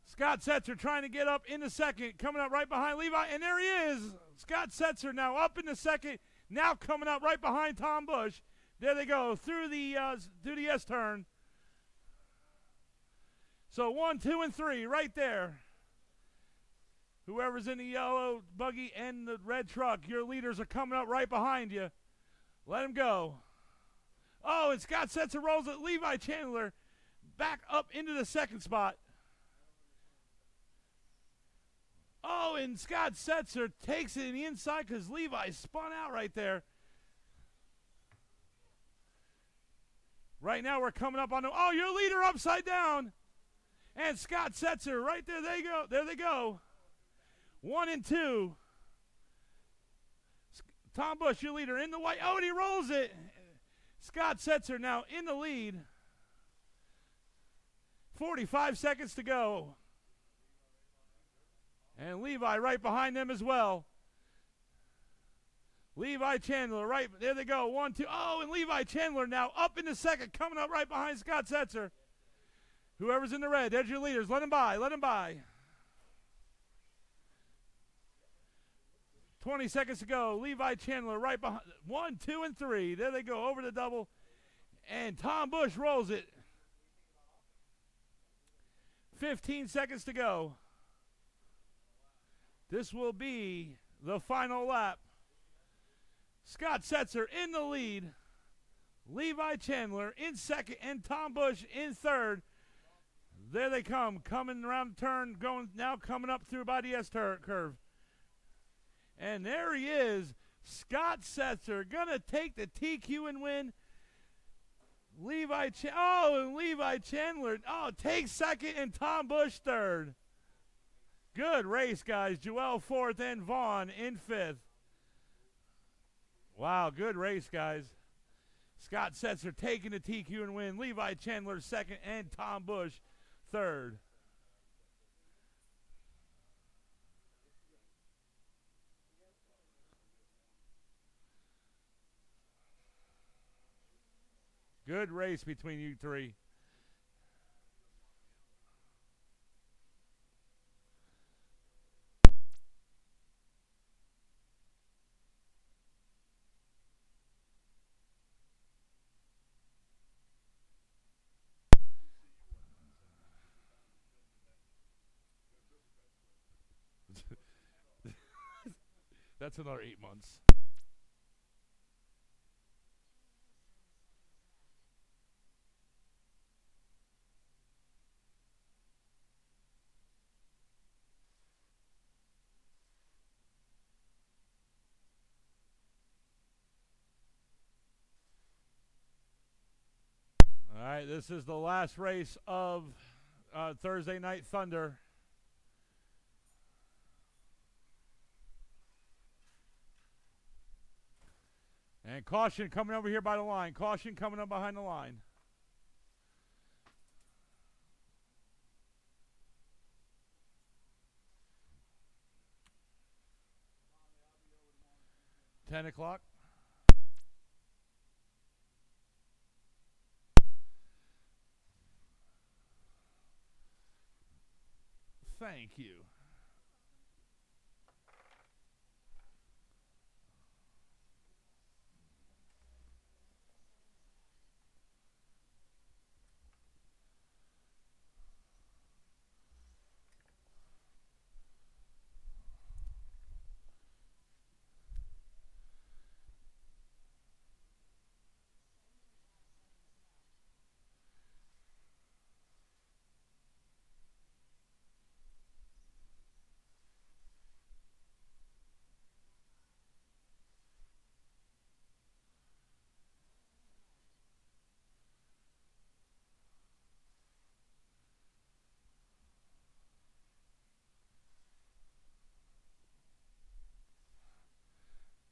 Scott Setzer trying to get up in the second, coming up right behind Levi. And there he is. Scott Setzer now up in the second, now coming up right behind Tom Bush. There they go through the S-turn. So 1, 2, and 3 right there. Whoever's in the yellow buggy and the red truck, your leaders are coming up right behind you. Let him go. Oh, and Scott Setzer rolls it. Levi Chandler back up into the second spot. Oh, and Scott Setzer takes it in the inside because Levi spun out right there. Right now we're coming up on the... Oh, your leader upside down. And Scott Setzer right there. They go. There they go. 1 and 2. Tom Bush, your leader, in the white. Oh, and he rolls it. Scott Setzer now in the lead. 45 seconds to go. And Levi right behind them as well. Levi Chandler right. There they go. 1, 2. Oh, and Levi Chandler now up in the second, coming up right behind Scott Setzer. Whoever's in the red, there's your leaders. Let him by. Let him by. 20 seconds to go. Levi Chandler right behind. 1, 2, and 3. There they go over the double. And Tom Bush rolls it. 15 seconds to go. This will be the final lap. Scott Setzer in the lead. Levi Chandler in second. And Tom Bush in third. There they come. Coming around the turn. Now coming up through by the S curve. And there he is, Scott Setzer going to take the TQ and win. And Levi Chandler. Takes second, and Tom Bush third. Good race, guys. Joel fourth and Vaughn in fifth. Wow, good race, guys. Scott Setzer taking the TQ and win. Levi Chandler second, and Tom Bush third. Good race between you three. That's another 8 months. All right, this is the last race of Thursday Night Thunder. And caution coming over here by the line. Caution coming up behind the line. $10. Thank you.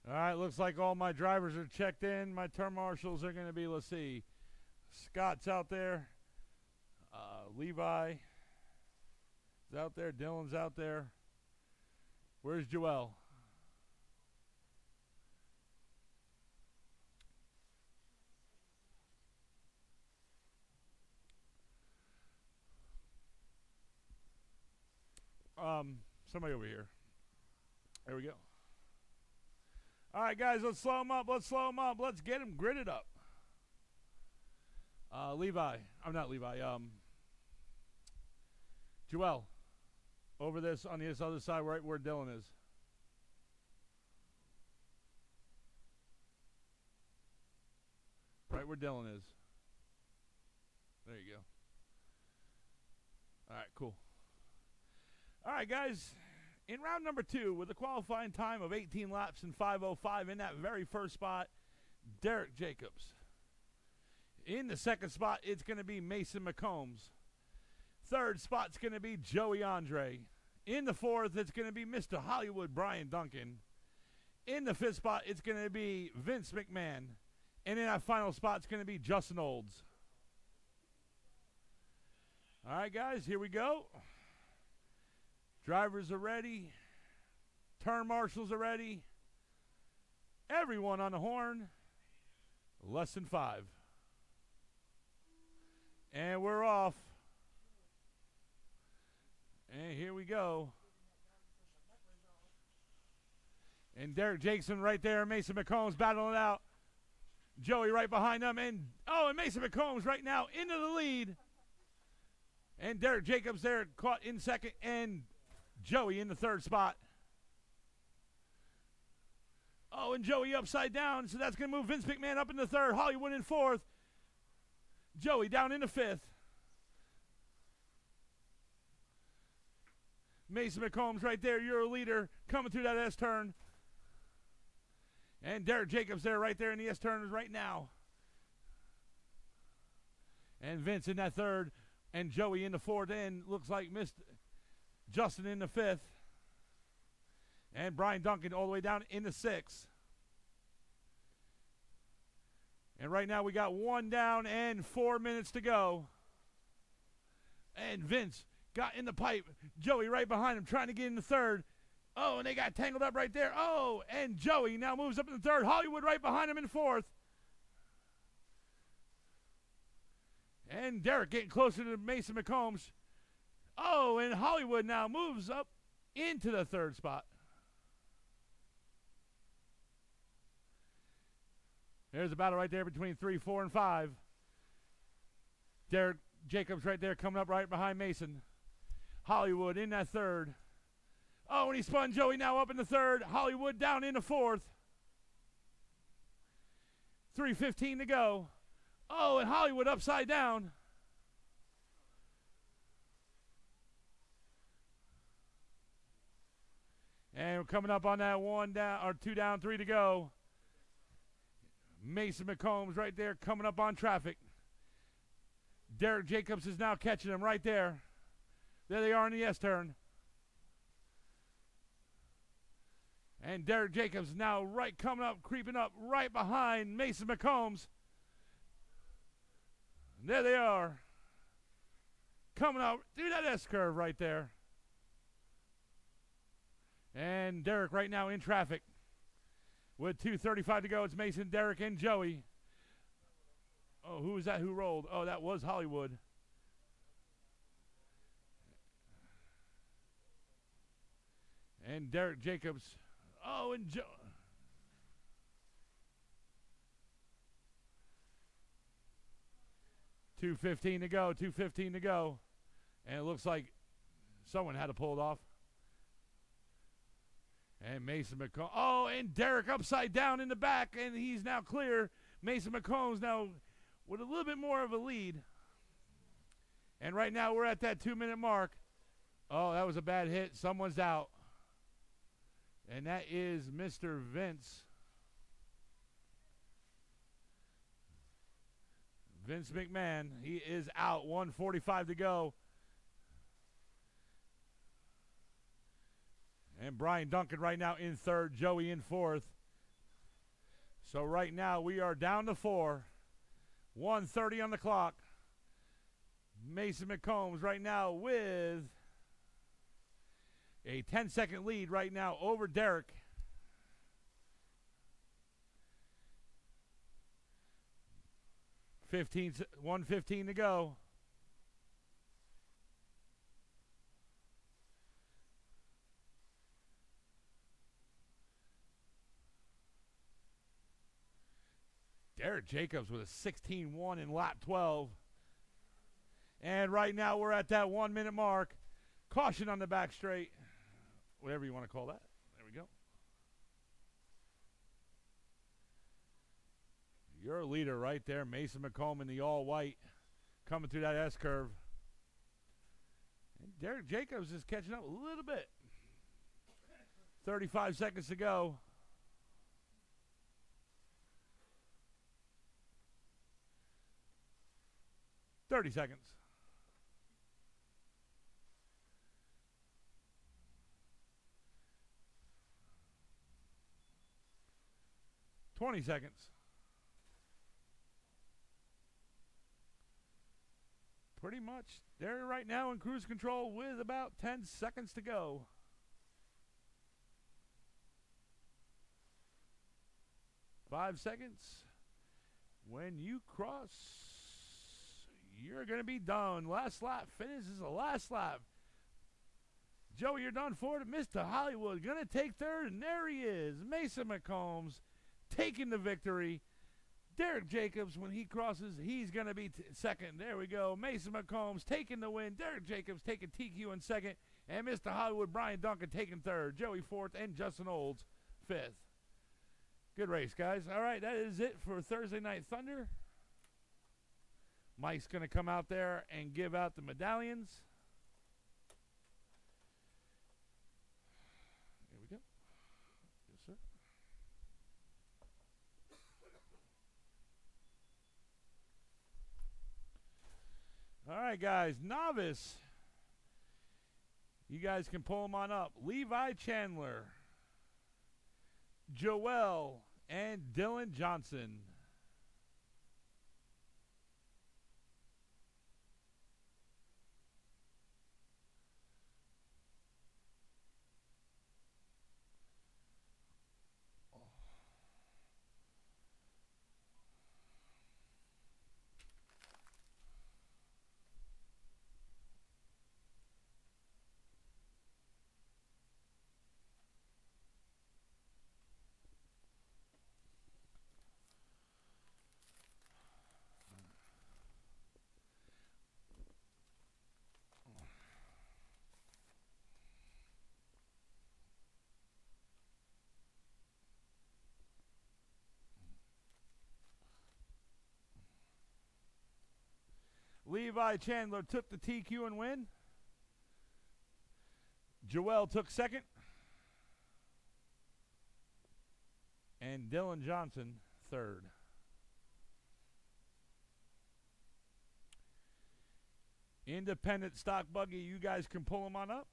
All right, looks like all my drivers are checked in. My turn marshals are going to be, let's see, Scott's out there. Levi is out there. Dylan's out there. Where's Joel? Somebody over here. There we go. All right, guys, let's slow them up. Let's get them gridded up. Levi. I'm not Levi. Joel. Over this, on this other side, right where Dylan is. Right where Dylan is. There you go. All right, cool. All right, guys. In round number 2, with a qualifying time of 18 laps and 5:05 in that very first spot, Derek Jacobs. In the second spot, it's going to be Mason McCombs. Third spot's going to be Joey Andre. In the fourth, it's going to be Mr. Hollywood Brian Duncan. In the fifth spot, it's going to be Vince McMahon. And in that final spot, it's going to be Justin Olds. All right, guys, here we go. Drivers are ready. Turn marshals are ready. Everyone on the horn. Less than 5. And we're off. And here we go. And Derek Jackson right there. Mason McCombs battling it out. Joey right behind them. And Mason McCombs right now into the lead. And Derek Jacobs there caught in second. And Joey in the third spot. And Joey upside down. So that's going to move Vince McMahon up in the third. Hollywood in fourth. Joey down in the fifth. Mason McCombs right there. You're a leader coming through that S turn. And Derek Jacobs there, right there in the S-turns right now. And Vince in that third. And Joey in the fourth end. Looks like missed Justin in the fifth. And Brian Duncan all the way down in the sixth. And right now we got one down and 4 minutes to go. And Vince got in the pipe. Joey right behind him trying to get in the third. Oh, and they got tangled up right there. Oh, and Joey now moves up in the third. Hollywood right behind him in fourth. And Derek getting closer to Mason McCombs. Oh, and Hollywood now moves up into the third spot. There's a battle right there between 3, 4, and 5. Derek Jacobs right there coming up right behind Mason. Hollywood in that third. Oh, and he spun Joey now up in the third. Hollywood down in the fourth. 3:15 to go. Oh, and Hollywood upside down. And we're coming up on that 1 down or 2 down, 3 to go. Mason McCombs right there coming up on traffic. Derek Jacobs is now catching him right there. There they are in the S-turn. And Derek Jacobs now right coming up, creeping up right behind Mason McCombs. And there they are. Coming out through that S-curve right there. And Derek right now in traffic. With 2:35 to go, it's Mason, Derek, and Joey. Oh, who was that who rolled? Oh, that was Hollywood. And Derek Jacobs. Oh, and 2:15 to go, 2:15 to go. And it looks like someone had to pull it off. And Mason McCombs. Oh, and Derek upside down in the back, and he's now clear. Mason McCombs now with a little bit more of a lead. And right now we're at that 2-minute mark. Oh, that was a bad hit. Someone's out. And that is Mr. Vince. Vince McMahon. He is out. 1:45 to go. And Brian Duncan right now in third. Joey in fourth. So right now we are down to 4. 1:30 on the clock. Mason McCombs right now with a 10-second lead right now over Derek. .1:15 to go. Derek Jacobs with a 16-1 in lap 12. And right now we're at that 1-minute mark. Caution on the back straight. Whatever you want to call that. There we go. Your leader right there, Mason McComb in the all-white, coming through that S-curve. And Derek Jacobs is catching up a little bit. 35 seconds to go. .30 seconds. .20 seconds. Pretty much they're right now in cruise control with about 10 seconds to go. .5 seconds. When you cross, you're going to be done. Last lap finish is the last lap. Joey, you're done for it. Mr. Hollywood going to take third, and there he is. Mason McCombs taking the victory. Derek Jacobs, when he crosses, he's going to be second. There we go. Mason McCombs taking the win. Derek Jacobs taking TQ in second. And Mr. Hollywood, Brian Duncan taking third. Joey fourth, and Justin Olds fifth. Good race, guys. All right, that is it for Thursday Night Thunder. Mike's going to come out there and give out the medallions. Here we go. Yes, sir. right, guys. Novice. You guys can pull them on up. Levi Chandler, Joel, and Dylan Johnson. Levi Chandler took the TQ and win. Joel took second. And Dylan Johnson third. Independent stock buggy, you guys can pull them on up.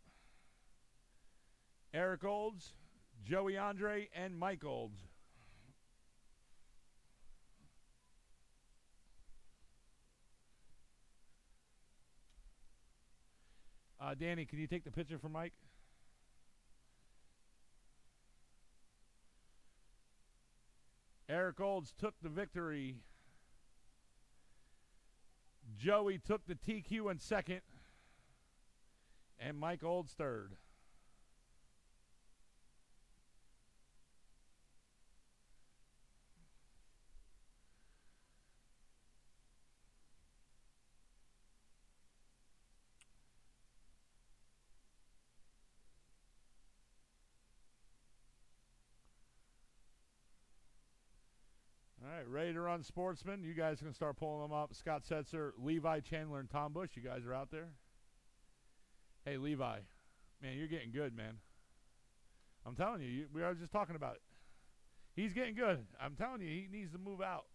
Eric Olds, Joey Andre, and Mike Olds. Danny, can you take the picture for Mike? Eric Olds took the victory. Joey took the TQ in second. And Mike Olds third. All right, ready to run Sportsman. You guys can start pulling them up. Scott Setzer, Levi Chandler, and Tom Bush. You guys are out there. Hey, Levi. Man, you're getting good, man. I'm telling you, we were just talking about it. He's getting good. I'm telling you, he needs to move out.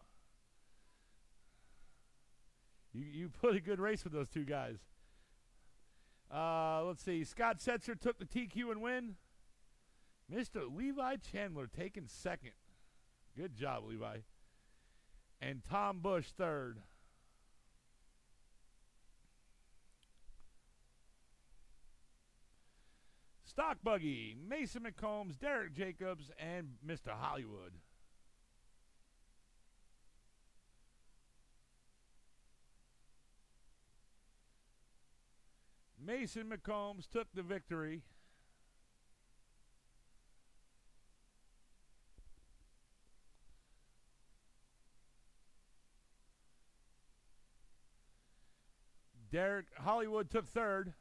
You put a good race with those two guys. Let's see. Scott Setzer took the TQ and win. Mr. Levi Chandler taking second. Good job, Levi. And Tom Bush third. Stock Buggy, Mason McCombs, Derek Jacobs, and Mr. Hollywood. Mason McCombs took the victory. Derek Hollywood took third.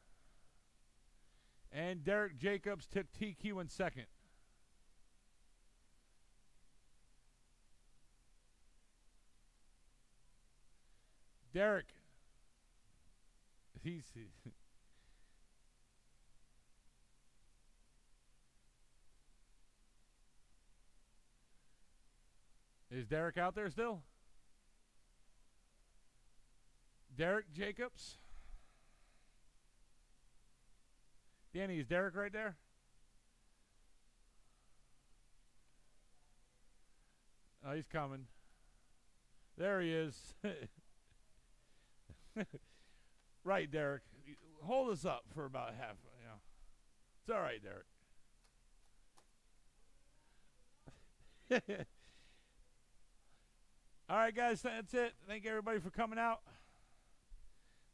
And Derek Jacobs took TQ in second. Derek. Is Derek out there still? Derek Jacobs. Danny, is Derek right there? Oh, he's coming. There he is. Right, Derek. Hold us up for about half. You know. It's all right, Derek. All right, guys, that's it. Thank everybody for coming out.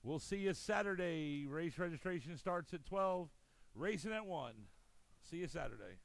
We'll see you Saturday. Race registration starts at 12. Racing at 1. See you Saturday.